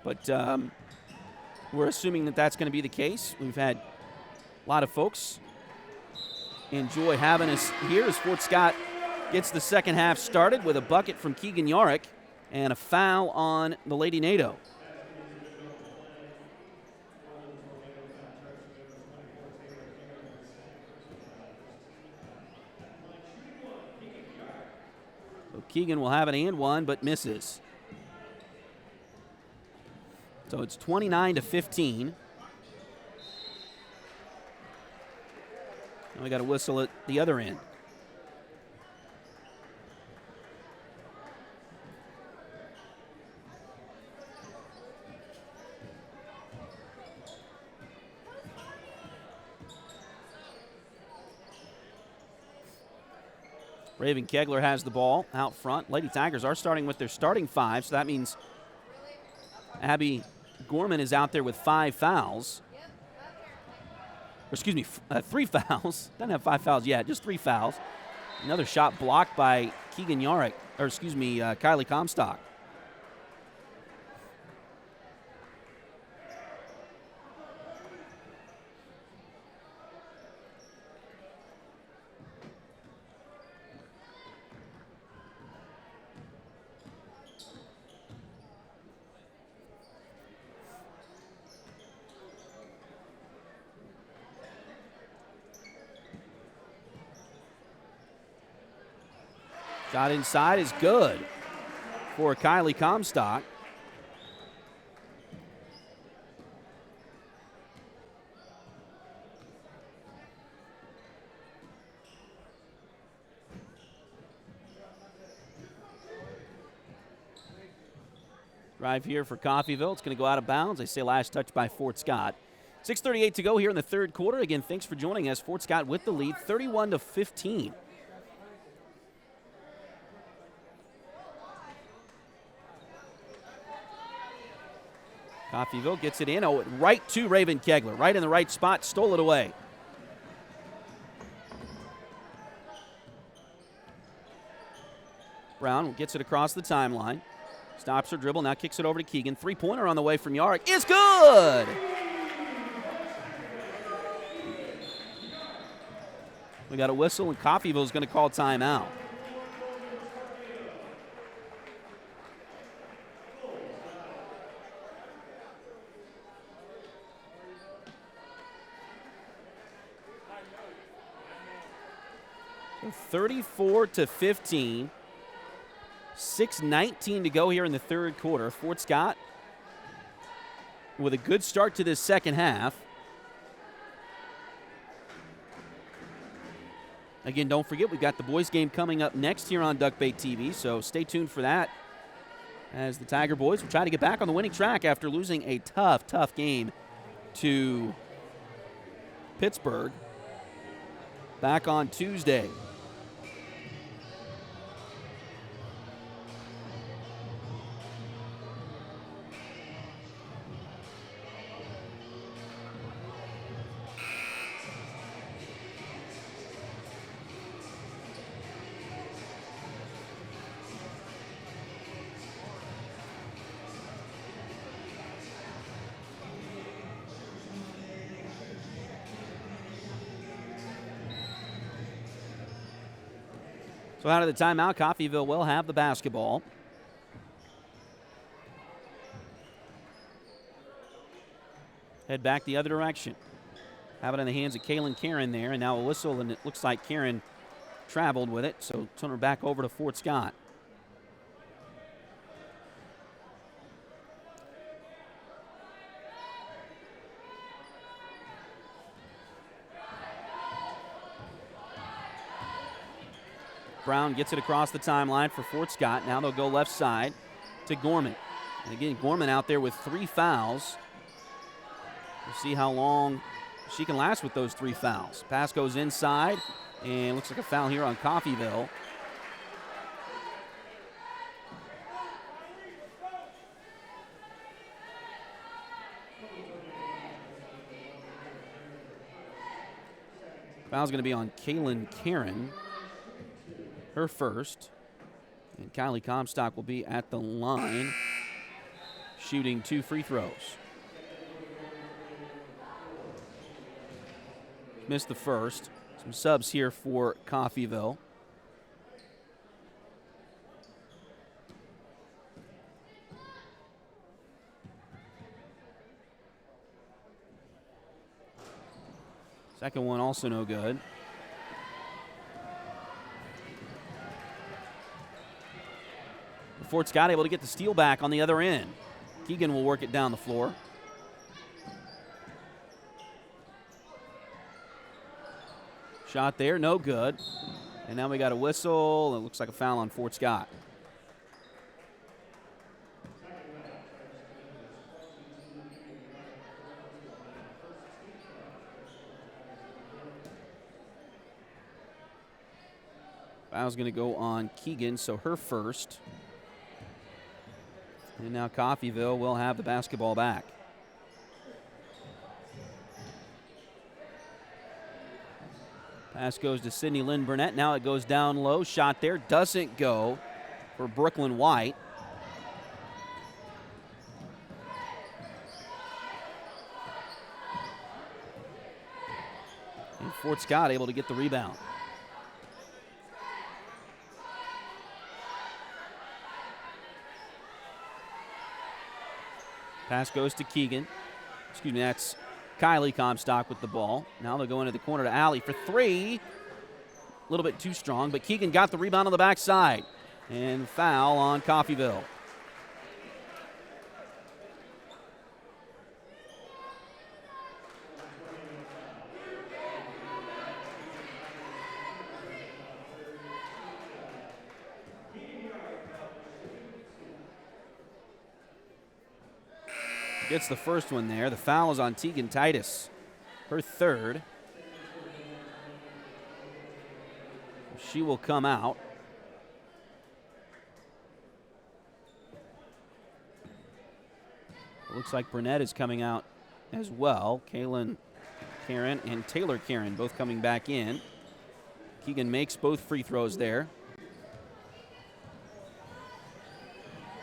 But we're assuming that that's going to be the case. We've had a lot of folks enjoy having us here as Fort Scott gets the second half started with a bucket from Keegan Yarrick and a foul on the Lady Nado. So Keegan will have it and one, but misses. So it's 29-15. And we got a whistle at the other end. Raven Kegler has the ball out front. Lady Tigers are starting with their starting five, so that means Abby Gorman is out there with 5 fouls. Or excuse me, 3 fouls. Doesn't have 5 fouls yet, just 3 fouls. Another shot blocked by Keegan Yarrick, or excuse me, Kylie Comstock. Shot inside is good for Kylie Comstock. Drive here for Coffeyville. It's going to go out of bounds. They say last touch by Fort Scott. 6:38 to go here in the third quarter. Again, thanks for joining us. Fort Scott with the lead, 31-15. Coffeyville gets it in. Oh, right to Raven Kegler. Right in the right spot. Stole it away. Brown gets it across the timeline. Stops her dribble. Now kicks it over to Keegan. Three-pointer on the way from Yarrick is good. We got a whistle, and Coffeyville is going to call timeout. So 34-15. 6:19 to go here in the third quarter. Fort Scott with a good start to this second half. Again, don't forget, we've got the boys game coming up next here on Duckbait TV, so stay tuned for that as the Tiger boys will try to get back on the winning track after losing a tough game to Pittsburgh back on Tuesday. So out of the timeout, Coffeyville will have the basketball. Head back the other direction. Have it in the hands of Kaylin Karen there, and now a whistle, and it looks like Karen traveled with it, so turn her back over to Fort Scott. Brown gets it across the timeline for Fort Scott. Now they'll go left side to Gorman. And again, Gorman out there with 3 fouls. We'll see how long she can last with those 3 fouls. Pass goes inside, and looks like a foul here on Coffeyville. Foul's going to be on Kaylin Karen, her first. And Kylie Comstock will be at the line, shooting 2 free throws. Missed the first. Some subs here for Coffeyville. Second one also no good. Fort Scott able to get the steal back on the other end. Keegan will work it down the floor. Shot there, no good. And now we got a whistle. It looks like a foul on Fort Scott. Foul's going to go on Keegan, so her first. And now Coffeyville will have the basketball back. Pass goes to Sydney Lynn Burnett. Now it goes down low. Shot there. Doesn't go for Brooklyn White. And Fort Scott able to get the rebound. Pass goes to Keegan. Excuse me, that's Kylie Comstock with the ball. Now they'll go into the corner to Alley for 3. little bit too strong, but Keegan got the rebound on the backside. And foul on Coffeyville. Gets the first one there. The foul is on Tegan Titus, her third. She will come out. It looks like Burnett is coming out as well. Kaylin Karen and Taylor Karen both coming back in. Keegan makes both free throws there.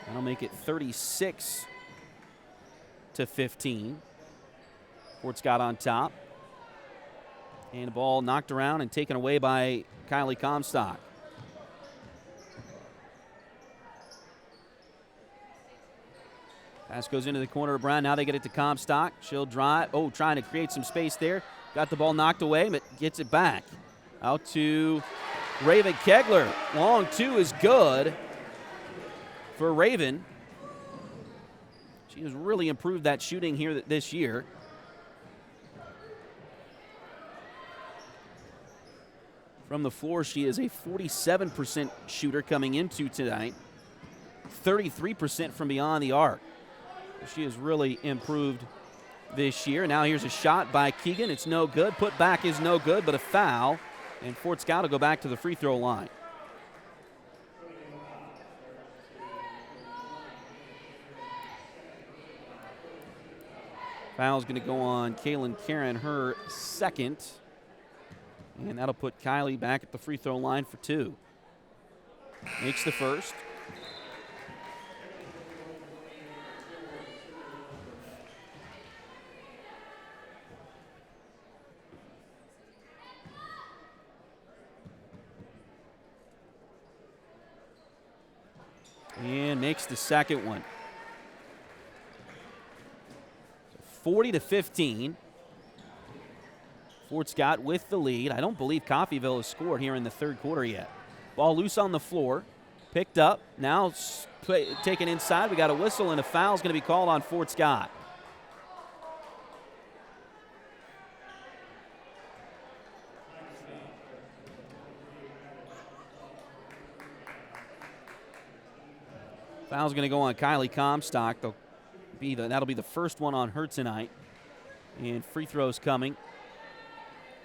That'll make it 36-15. Fort Scott on top. And the ball knocked around and taken away by Kylie Comstock. Pass goes into the corner of Brown. Now they get it to Comstock. She'll drive. Oh, trying to create some space there. Got the ball knocked away, but gets it back. Out to Raven Kegler. Long two is good for Raven. She has really improved that shooting here this year. From the floor, she is a 47% shooter coming into tonight. 33% from beyond the arc. She has really improved this year. Now here's a shot by Keegan. It's no good. Put back is no good, but a foul. And Fort Scott will go back to the free throw line. Foul's going to go on Kaylin Karen, her second. And that'll put Kylie back at the free throw line for two. Makes the first. And makes the second one. 40-15. Fort Scott with the lead. I don't believe Coffeyville has scored here in the third quarter yet. Ball loose on the floor. Picked up. Now taken inside. We got a whistle and a foul is going to be called on Fort Scott. Foul's going to go on Kylie Comstock. That'll be the first one on her tonight. And free throws coming.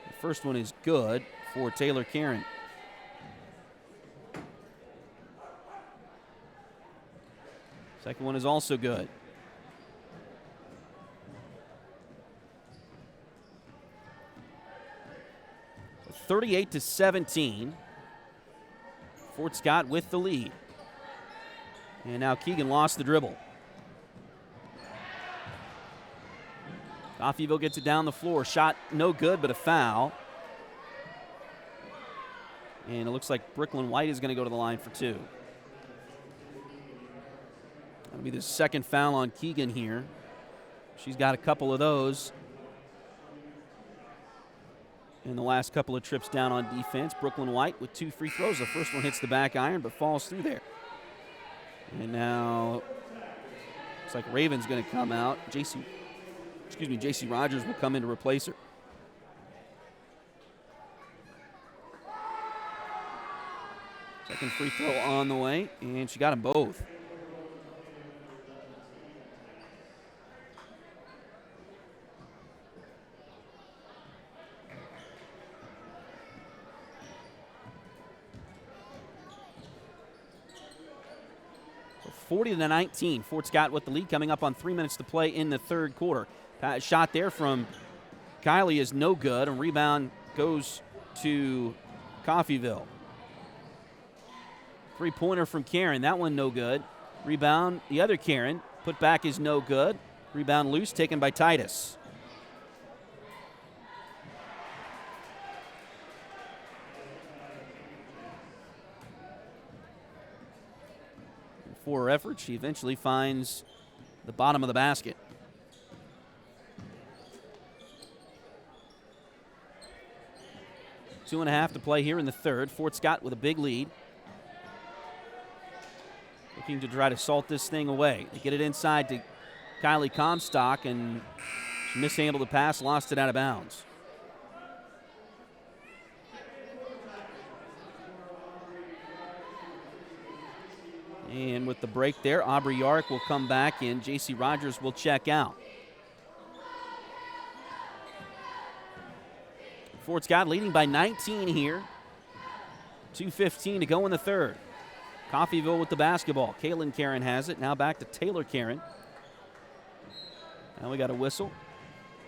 The first one is good for Taylor Karen. Second one is also good. So 38-17. Fort Scott with the lead. And now Keegan lost the dribble. Coffeyville gets it down the floor. Shot no good, but a foul. And it looks like Brooklyn White is going to go to the line for two. That'll be the second foul on Keegan here. She's got a couple of those in the last couple of trips down on defense. Brooklyn White with two free throws. The first one hits the back iron, but falls through there. And now looks like Raven's going to come out. JC Rogers will come in to replace her. Second free throw on the way, and she got them both. So 40-19, Fort Scott with the lead, coming up on 3 minutes to play in the third quarter. Shot there from Kylie is no good, and rebound goes to Coffeyville. Three-pointer from Karen, that one no good. Rebound, the other Karen, put back is no good. Rebound loose, taken by Titus. For her effort, she eventually finds the bottom of the basket. 2.5 to play here in the third. Fort Scott with a big lead. Looking to try to salt this thing away. They get it inside to Kylie Comstock, and she mishandled the pass, lost it out of bounds. And with the break there, Aubrey Yarrick will come back in. J.C. Rogers will check out. Fort Scott leading by 19 here. 2:15 to go in the third. Coffeyville with the basketball. Kaylin Karen has it. Now back to Taylor Karen. Now we got a whistle.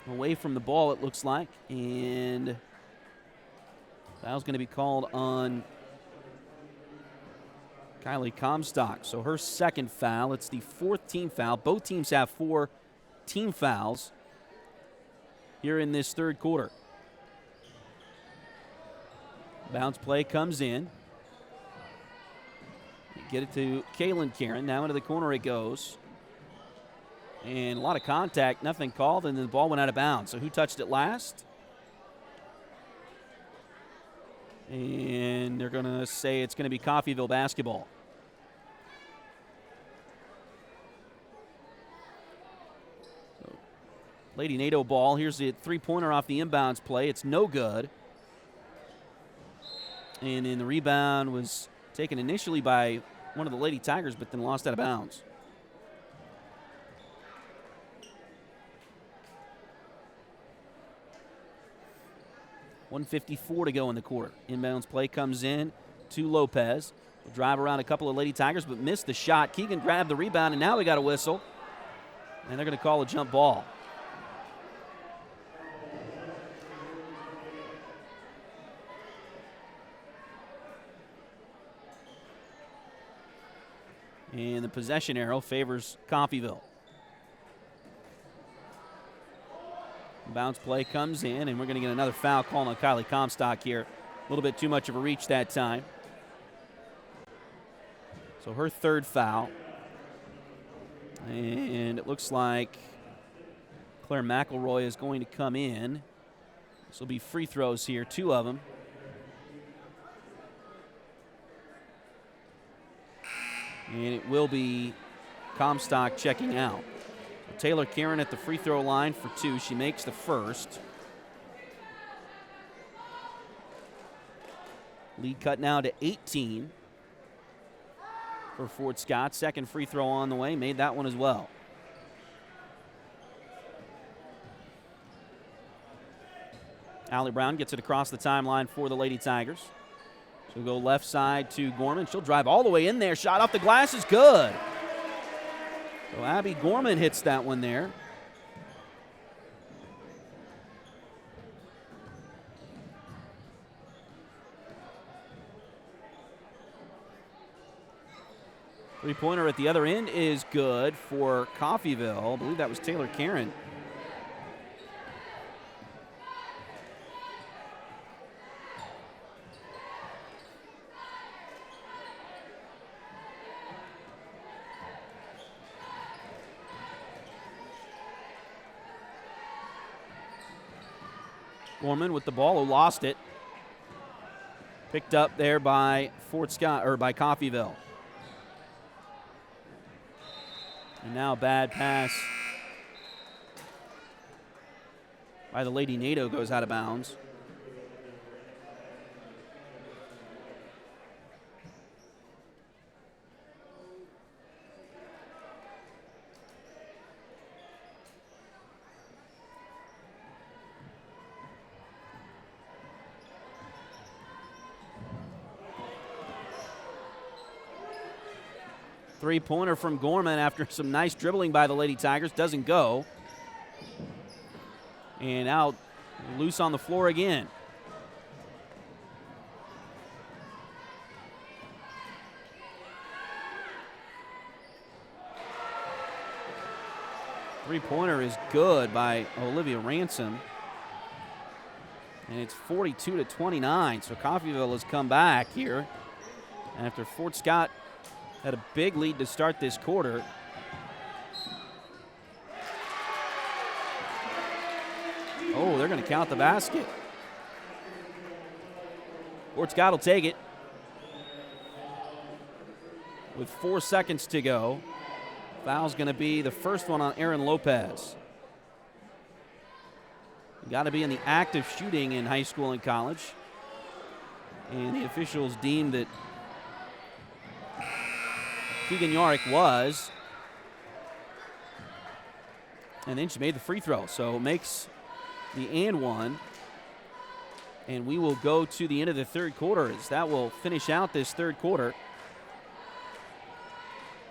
Away from the ball, it looks like. And foul's going to be called on Kylie Comstock. So her second foul. It's the fourth team foul. Both teams have 4 team fouls here in this third quarter. Bounce play comes in. Get it to Kaylin Karen. Now into the corner it goes. And a lot of contact, nothing called, and then the ball went out of bounds. So who touched it last? And they're going to say it's going to be Coffeyville basketball. So, Lady Nado ball. Here's the three-pointer off the inbounds play. It's no good. And then the rebound was taken initially by one of the Lady Tigers, but then lost out of bounds. .154 to go in the quarter. Inbounds play comes in to Lopez. Will drive around a couple of Lady Tigers, but missed the shot. Keegan grabbed the rebound, and now we got a whistle. And they're going to call a jump ball. And the possession arrow favors Coffeyville. Bounce play comes in, and we're going to get another foul call on Kylie Comstock here. A little bit too much of a reach that time. So her third foul. And it looks like Claire McElroy is going to come in. This will be free throws here, 2 of them. And it will be Comstock checking out. Taylor Karen at the free throw line for 2. She makes the first. Lead cut now to 18 for Fort Scott. Second free throw on the way. Made that one as well. Allie Brown gets it across the timeline for the Lady Tigers. She'll go left side to Gorman. She'll drive all the way in there. Shot off the glass is good. So Abby Gorman hits that one there. Three-pointer at the other end is good for Coffeyville. I believe that was Taylor Karen. Gorman with the ball, who lost it. Picked up there by Fort Scott, or by Coffeyville. And now a bad pass by the Lady Nado goes out of bounds. Three-pointer from Gorman after some nice dribbling by the Lady Tigers. Doesn't go. And out loose on the floor again. Three-pointer is good by Olivia Ransom. And it's 42-29. So Coffeyville has come back here after Fort Scott had a big lead to start this quarter. Oh, they're going to count the basket. Fort Scott will take it with 4 seconds to go. Foul's going to be the first one on Aaron Lopez. You got to be in the act of shooting in high school and college. And the officials deemed that Keegan Yorick was. And then she made the free throw. So it makes the and one. And we will go to the end of the third quarter as that will finish out this third quarter.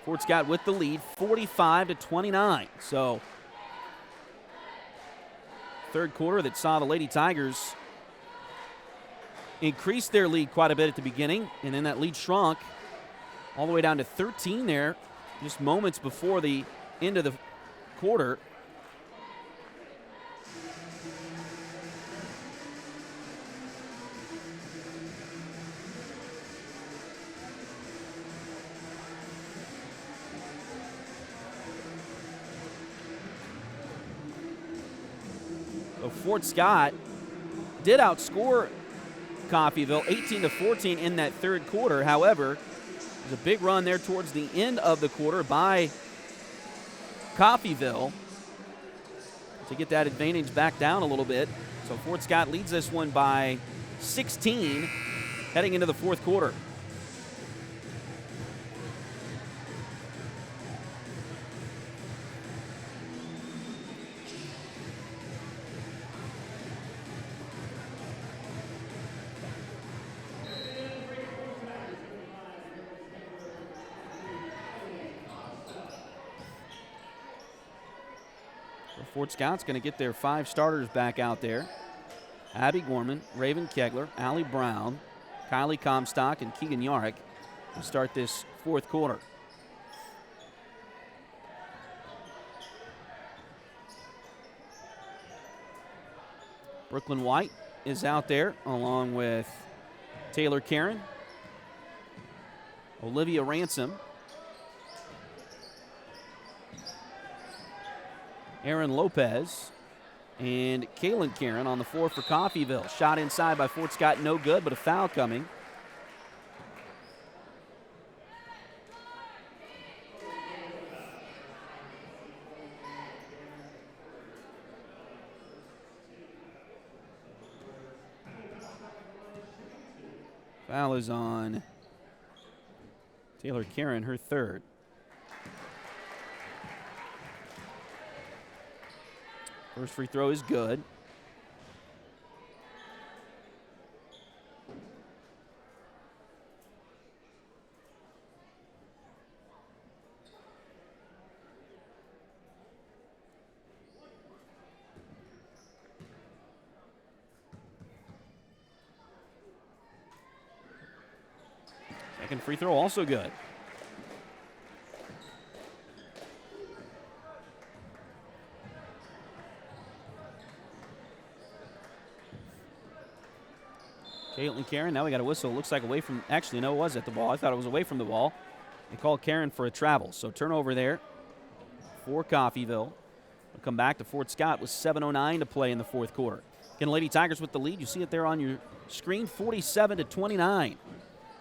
Fort Scott with the lead, 45-29. So third quarter that saw the Lady Tigers increase their lead quite a bit at the beginning, and then that lead shrunk all the way down to 13 there just moments before the end of the quarter. So Fort Scott did outscore Coffeyville 18-14 in that third quarter. However, there's a big run there towards the end of the quarter by Coffeyville to get that advantage back down a little bit. So Fort Scott leads this one by 16 heading into the fourth quarter. Fort Scott's going to get their 5 starters back out there. Abby Gorman, Raven Kegler, Allie Brown, Kylie Comstock, and Keegan Yorick to start this fourth quarter. Brooklyn White is out there along with Taylor Karen, Olivia Ransom, Aaron Lopez, and Kaylin Karen on the floor for Coffeyville. Shot inside by Fort Scott, no good, but a foul coming. Foul is on Taylor Karen, her third. First free throw is good. Second free throw also good. Caitlin Karen, now we got a whistle. Looks like away from, actually, no, it was at the ball. I thought it was away from the ball. They called Karen for a travel. So turnover there for Coffeyville. We'll come back to Fort Scott with 7:09 to play in the fourth quarter. Again, Lady Tigers with the lead. You see it there on your screen, 47-29.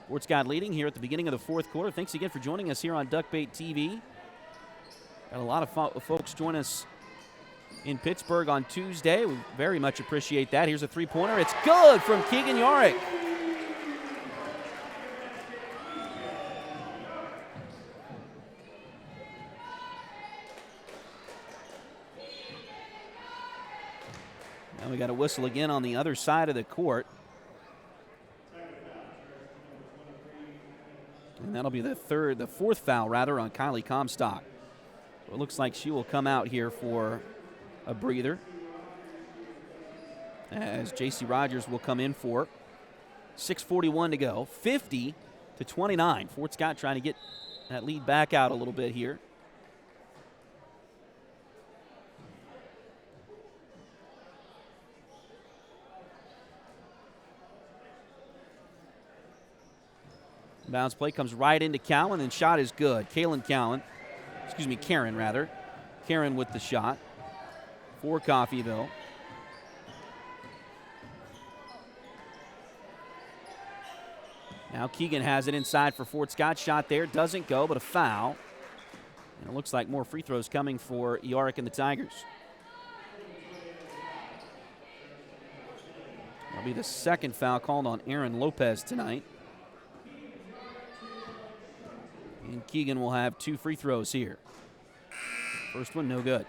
Fort Scott leading here at the beginning of the fourth quarter. Thanks again for joining us here on Duckbait TV. Got a lot of folks join us in Pittsburgh on Tuesday. We very much appreciate that. Here's a three-pointer. It's good from Keegan Yorick. Now we got a whistle again on the other side of the court. And that'll be the fourth foul rather on Kylie Comstock. So it looks like she will come out here for a breather as J.C. Rogers will come in for 6:41 to go. 50-29. Fort Scott trying to get that lead back out a little bit here. Bounce play comes right into Cowan, and shot is good. Karen rather. Karen with the shot for Coffeyville. Now Keegan has it inside for Fort Scott. Shot there, doesn't go, but a foul. And it looks like more free throws coming for Yorick and the Tigers. That'll be the second foul called on Aaron Lopez tonight. And Keegan will have 2 free throws here. First one, no good.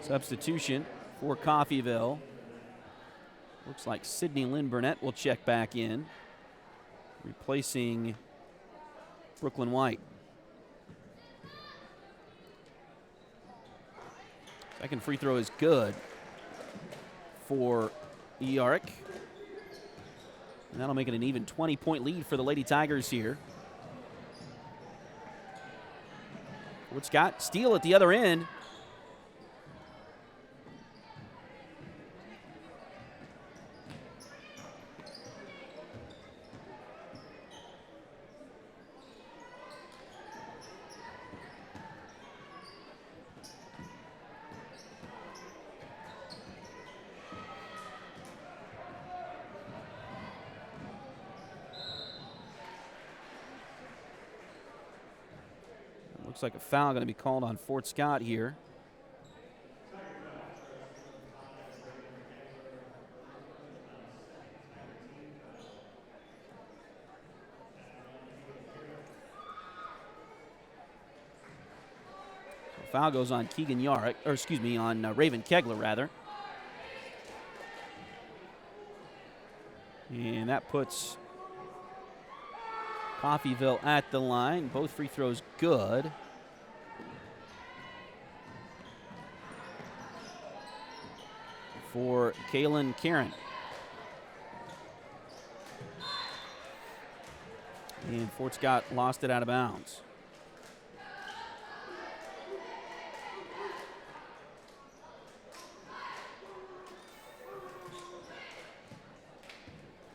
Substitution for Coffeyville. Looks like Sydney Lynn Burnett will check back in, replacing Brooklyn White. Second free throw is good for Yorick. And that'll make it an even 20-point lead for the Lady Tigers here. Fort Scott, steal at the other end. Looks like a foul going to be called on Fort Scott here. So foul goes on Keegan Yorick, or excuse me, on Raven Kegler rather. And that puts Coffeyville at the line. Both free throws good. For Kaylin Karen. And Fort Scott lost it out of bounds.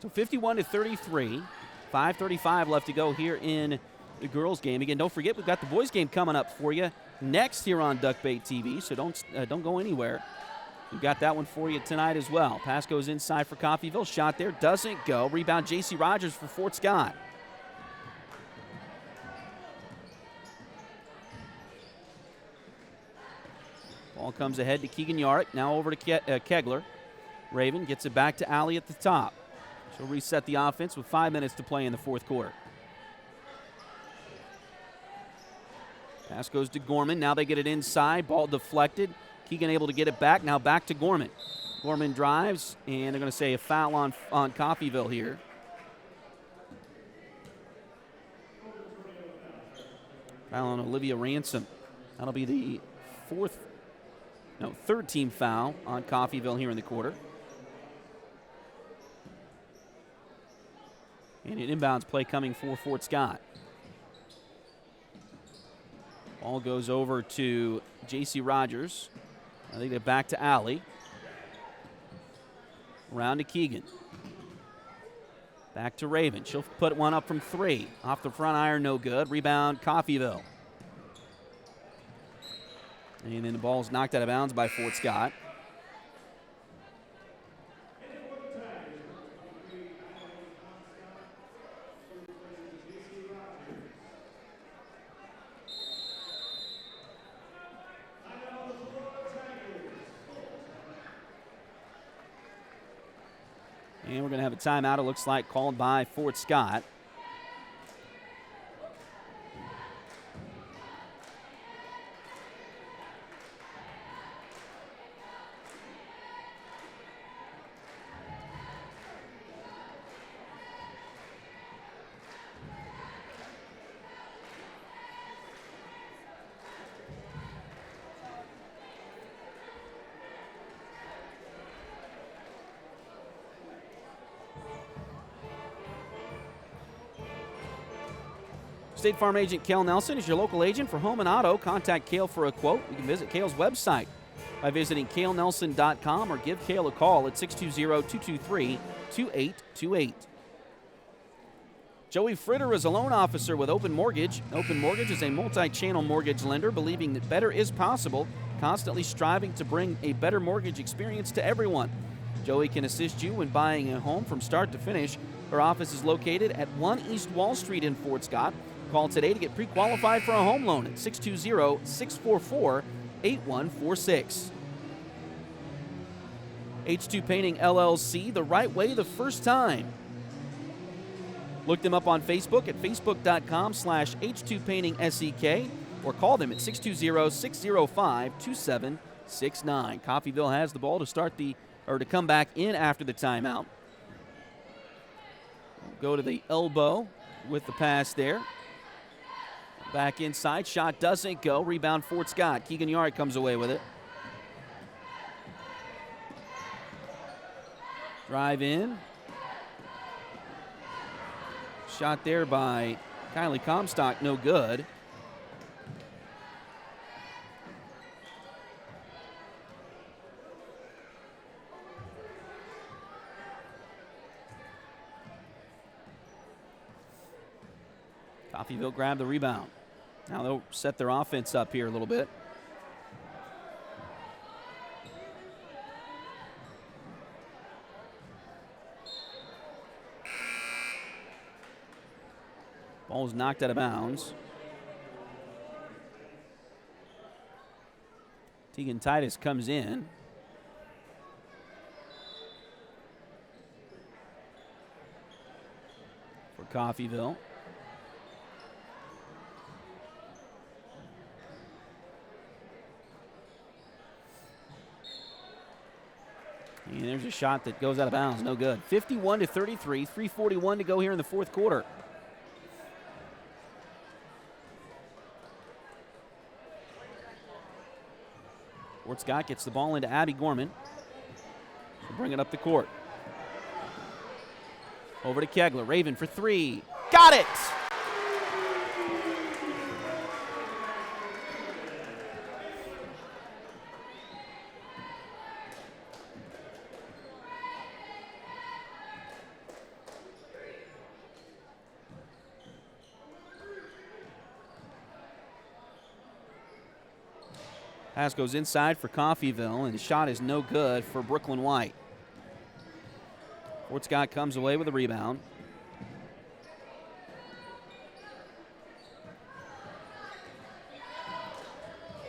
So 51-33. 5:35 left to go here in the girls' game. Again, don't forget, we've got the boys' game coming up for you next here on Duckbait TV, so don't go anywhere. We've got that one for you tonight as well. Pass goes inside for Coffeyville. Shot there, doesn't go. Rebound, J.C. Rogers for Fort Scott. Ball comes ahead to Keegan Yorick. Now over to Kegler. Raven gets it back to Allie at the top. She'll reset the offense with 5 minutes to play in the fourth quarter. Pass goes to Gorman. Now they get it inside. Ball deflected. Keegan able to get it back. Now back to Gorman. Gorman drives, and they're going to say a foul on Coffeyville here. Foul on Olivia Ransom. That'll be the third team foul on Coffeyville here in the quarter. And an inbounds play coming for Fort Scott. Ball goes over to J.C. Rogers. Now they get it back to Allie. Around to Keegan. Back to Raven. She'll put one up from 3. Off the front iron, no good. Rebound, Coffeyville. And then the ball's knocked out of bounds by Fort Scott. And we're going to have a timeout, it looks like, called by Fort Scott. State Farm agent Cale Nelson is your local agent for home and auto. Contact Cale for a quote. You can visit Cale's website by visiting CaleNelson.com or give Cale a call at 620-223-2828. Joey Fritter is a loan officer with Open Mortgage. Open Mortgage is a multi-channel mortgage lender believing that better is possible, constantly striving to bring a better mortgage experience to everyone. Joey can assist you when buying a home from start to finish. Her office is located at 1 East Wall Street in Fort Scott. Call today to get pre-qualified for a home loan at 620-644-8146. H2 Painting LLC, the right way the first time. Look them up on Facebook at facebook.com/H2PaintingSEK or call them at 620-605-2769. Coffeyville has the ball to come back in after the timeout. Go to the elbow with the pass there. Back inside, shot doesn't go. Rebound Fort Scott. Keegan Yard comes away with it. Drive in. Shot there by Kylie Comstock, no good. Coffeyville grabbed the rebound. Now they'll set their offense up here a little bit. Ball was knocked out of bounds. Tegan Titus comes in. For Coffeyville. And there's a shot that goes out of bounds, no good. 51-33, 3:41 to go here in the fourth quarter. Fort Scott gets the ball into Abby Gorman. She'll bring it up the court. Over to Kegler. Raven for three. Got it! Pass goes inside for Coffeyville, and the shot is no good for Brooklyn White. Fort Scott comes away with a rebound.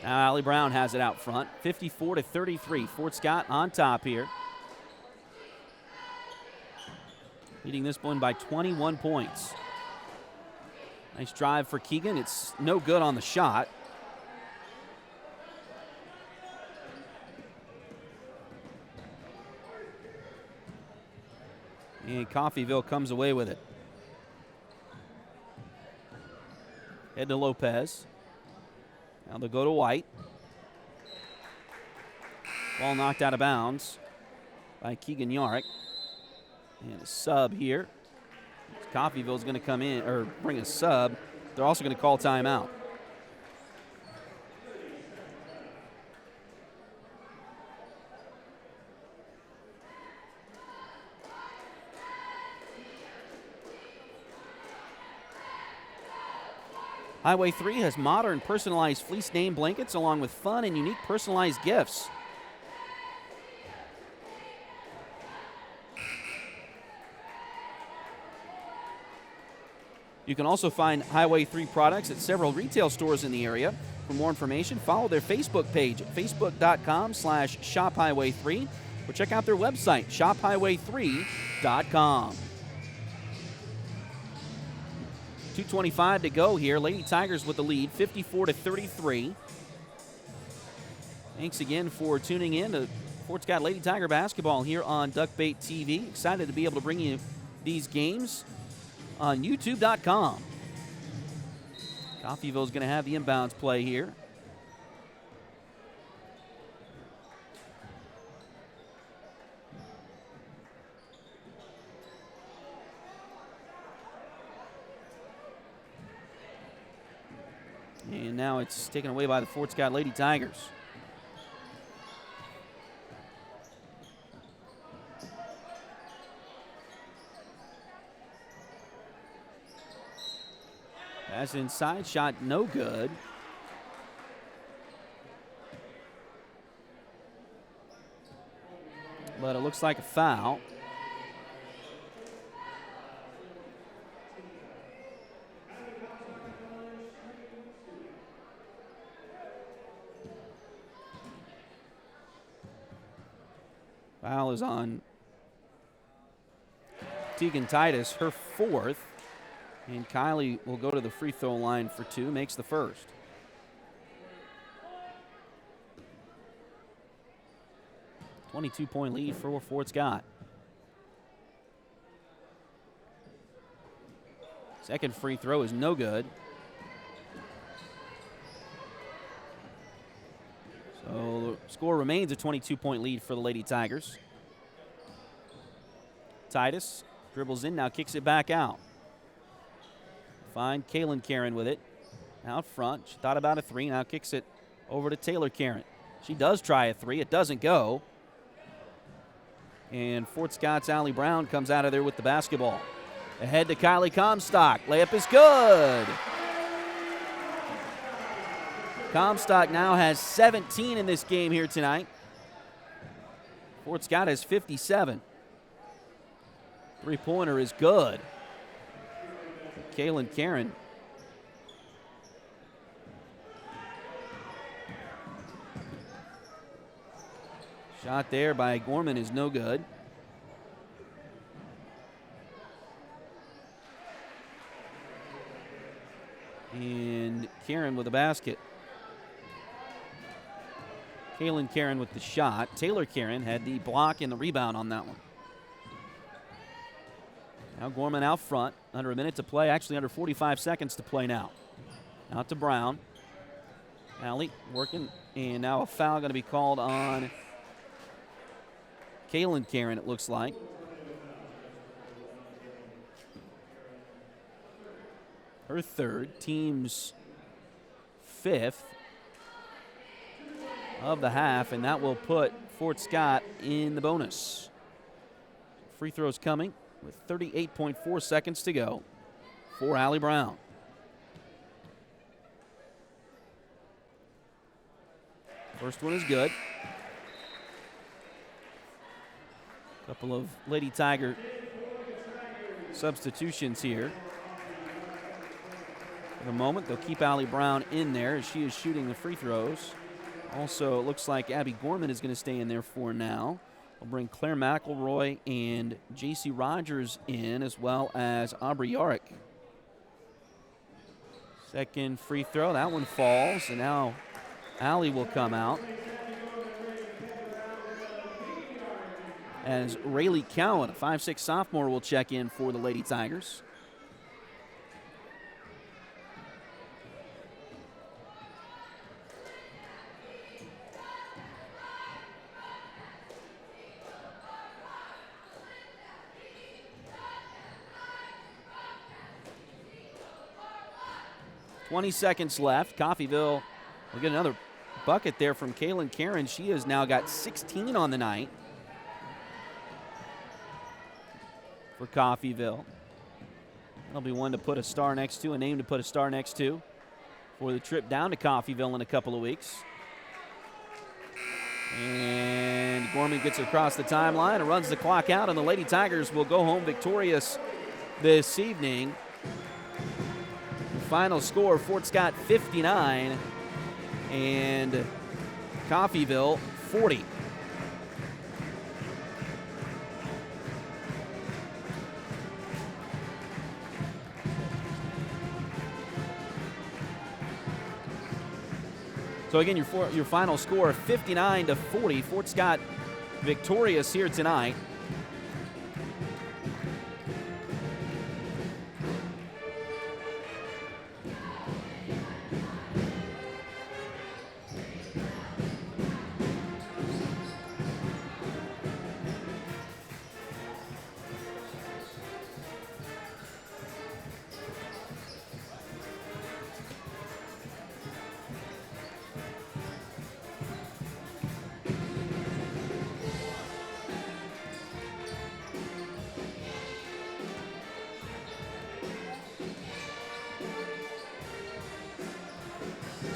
Now Allie Brown has it out front, 54-33. Fort Scott on top here. Leading this one by 21 points. Nice drive for Keegan. It's no good on the shot. And Coffeyville comes away with it. Head to Lopez. Now they'll go to White. Ball knocked out of bounds by Keegan Yarrick. And a sub here. Coffeyville's going to come in, or bring a sub. They're also going to call timeout. Highway 3 has modern personalized fleece name blankets along with fun and unique personalized gifts. You can also find Highway 3 products at several retail stores in the area. For more information, follow their Facebook page at facebook.com/shophighway3 or check out their website, shophighway3.com. 2:25 to go here. Lady Tigers with the lead, 54-33. Thanks again for tuning in to Fort Scott Lady Tiger basketball here on Duckbait TV. Excited to be able to bring you these games on YouTube.com. Coffeyville's going to have the inbounds play here. And now it's taken away by the Fort Scott Lady Tigers. Pass inside, shot no good. But it looks like a foul. Foul is on Tegan Titus, her 4th. And Kylie will go to the free throw line for 2, makes the first. .22 lead for Fort Scott. Second free throw is no good. So the score remains a 22-point lead for the Lady Tigers. Titus dribbles in, now kicks it back out. Find Kaylin Karen with it. Out front, she thought about a 3, now kicks it over to Taylor Karen. She does try a 3, it doesn't go. And Fort Scott's Allie Brown comes out of there with the basketball. Ahead to Kylie Comstock, layup is good. Comstock now has 17 in this game here tonight. Fort Scott has 57. Three-pointer is good. Kaylin Karen. Shot there by Gorman is no good. And Karen with a basket. Kaylin Karen with the shot. Taylor Karen had the block and the rebound on that one. Now Gorman out front, under a minute to play, actually under 45 seconds to play now. Out to Brown. Allie working, and now a foul going to be called on Kaylin Karen, it looks like. Her 3rd, team's 5th of the half, and that will put Fort Scott in the bonus. Free throws coming with 38.4 seconds to go for Allie Brown. First one is good. Couple of Lady Tiger substitutions here. For the moment, they'll keep Allie Brown in there as she is shooting the free throws. Also, it looks like Abby Gorman is going to stay in there for now. We'll bring Claire McElroy and J.C. Rogers in, as well as Aubrey Yarick. Second free throw, that one falls, and now Allie will come out. As Rayleigh Cowan, a 5'6" sophomore, will check in for the Lady Tigers. .20 seconds left. Coffeyville will get another bucket there from Kaylin Karen. She has now got 16 on the night for Coffeyville. That'll be one to put a star next to, a name to put a star next to for the trip down to Coffeyville in a couple of weeks. And Gorman gets across the timeline and runs the clock out, and the Lady Tigers will go home victorious this evening. Final score, Fort Scott 59 and Coffeyville 40. So again, your final score 59-40. Fort Scott victorious here tonight.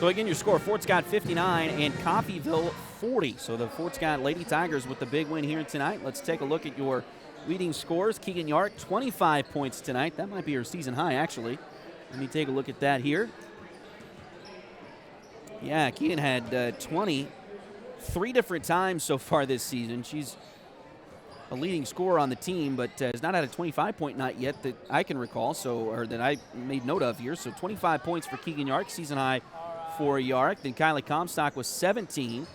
So again, your score, Fort Scott 59 and Coffeyville 40. So the Fort Scott Lady Tigers with the big win here tonight. Let's take a look at your leading scores. Keegan Yark, 25 points tonight. That might be her season high, actually. Let me take a look at that here. Yeah, Keegan had 20 3 different times so far this season. She's a leading scorer on the team, but has not had a 25-point night yet that I can recall, or that I made note of here. So 25 points for Keegan Yarrick, season high for Yarrick. Then Kylie Comstock was 17.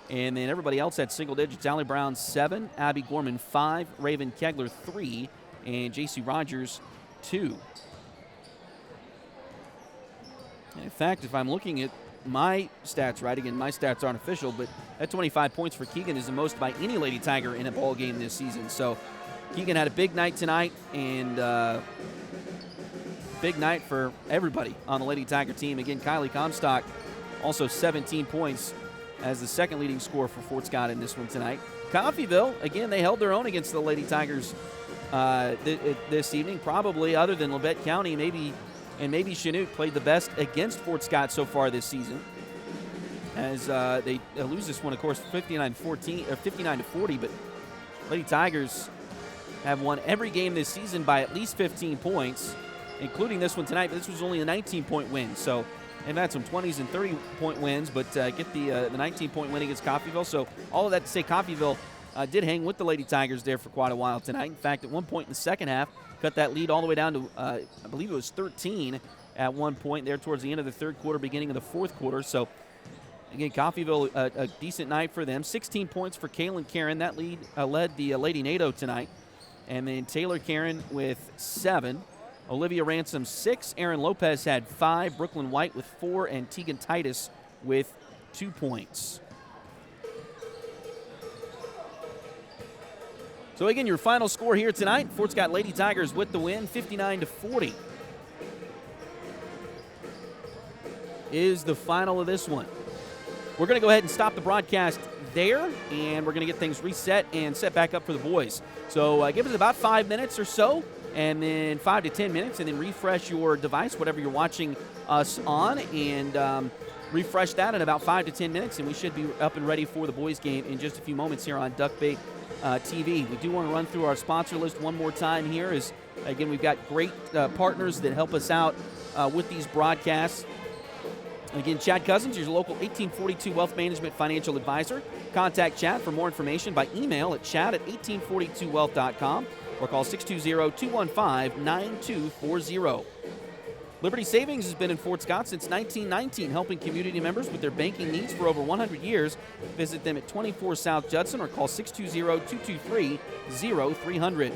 And then everybody else had single digits. Allie Brown, 7. Abby Gorman, 5. Raven Kegler, 3. And J.C. Rogers, 2. In fact, if I'm looking at my stats right, again, my stats aren't official, but that 25 points for Keegan is the most by any Lady Tiger in a ball game this season. So Keegan had a big night tonight, and big night for everybody on the Lady Tiger team. Again, Kylie Comstock, also 17 points as the second leading scorer for Fort Scott in this one tonight. Coffeyville, again, they held their own against the Lady Tigers this evening. Probably, other than Labette County, maybe Chinook played the best against Fort Scott so far this season. As they lose this one, of course, 59-14 or 59-40. But Lady Tigers have won every game this season by at least 15 points, including this one tonight. But this was only a 19-point win. So they've had some 20s and 30-point wins, but get the 19-point win against Coffeyville. So all of that to say, Coffeyville did hang with the Lady Tigers there for quite a while tonight. In fact, at one point in the second half, cut that lead all the way down to, I believe it was 13 at one point there towards the end of the third quarter, beginning of the fourth quarter. So, again, Coffeyville, a decent night for them. 16 points for Kaylin Karen. That lead led the Lady Nado tonight. And then Taylor Karen with 7. Olivia Ransom, 6. Aaron Lopez had 5. Brooklyn White with 4. And Tegan Titus with 2 points. So, again, your final score here tonight, Fort Scott Lady Tigers with the win, 59-40. Is the final of this one. We're going to go ahead and stop the broadcast there, and we're going to get things reset and set back up for the boys. So give us about 5 minutes or so, and then 5 to 10 minutes, and then refresh your device, whatever you're watching us on, and refresh that in about 5 to 10 minutes, and we should be up and ready for the boys game in just a few moments here on Duckbait TV. We do want to run through our sponsor list one more time here. Again, we've got great partners that help us out with these broadcasts. Again, Chad Cousins, your local 1842 Wealth Management Financial Advisor. Contact Chad for more information by email at chad@1842wealth.com or call 620-215-9240. Liberty Savings has been in Fort Scott since 1919, helping community members with their banking needs for over 100 years. Visit them at 24 South Judson or call 620-223-0300.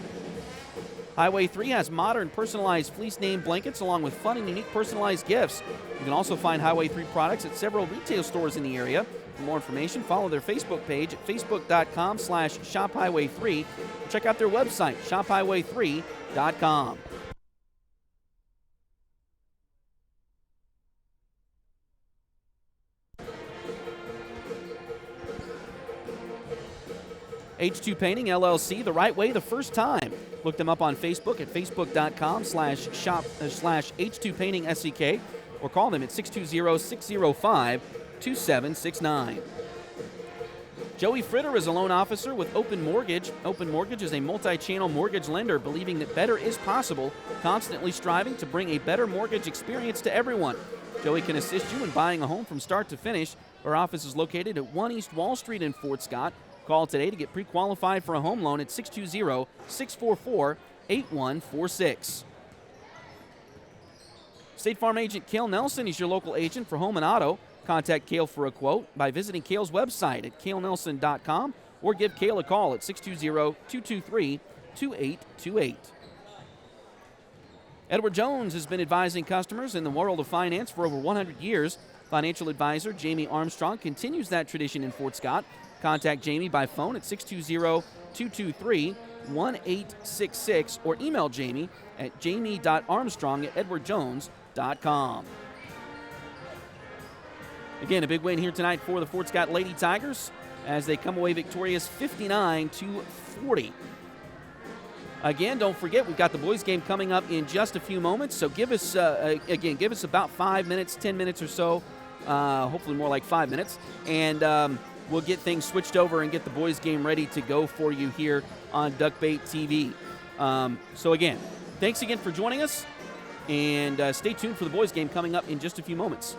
Highway 3 has modern personalized fleece name blankets along with fun and unique personalized gifts. You can also find Highway 3 products at several retail stores in the area. For more information, follow their Facebook page at facebook.com/shophighway3. Check out their website, shophighway3.com. H2 Painting LLC, the right way the first time. Look them up on Facebook at facebook.com/H2PaintingSEK or call them at 620-605-2769. Joey Fritter is a loan officer with Open Mortgage. Open Mortgage is a multi-channel mortgage lender believing that better is possible, constantly striving to bring a better mortgage experience to everyone. Joey can assist you in buying a home from start to finish. Our office is located at 1 East Wall Street in Fort Scott. Call today to get pre-qualified for a home loan at 620-644-8146. State Farm agent Cale Nelson is your local agent for home and auto. Contact Cale for a quote by visiting Cale's website at calenelson.com or give Cale a call at 620-223-2828. Edward Jones has been advising customers in the world of finance for over 100 years. Financial advisor Jamie Armstrong continues that tradition in Fort Scott. Contact Jamie by phone at 620-223-1866 or email Jamie at jamie.armstrong@edwardjones.com. Again, a big win here tonight for the Fort Scott Lady Tigers as they come away victorious 59-40. Again, don't forget, we've got the boys game coming up in just a few moments, so give us about 5 minutes, 10 minutes or so, hopefully more like 5 minutes, and we'll get things switched over and get the boys game ready to go for you here on Duckbait TV. So again, thanks again for joining us, and stay tuned for the boys game coming up in just a few moments.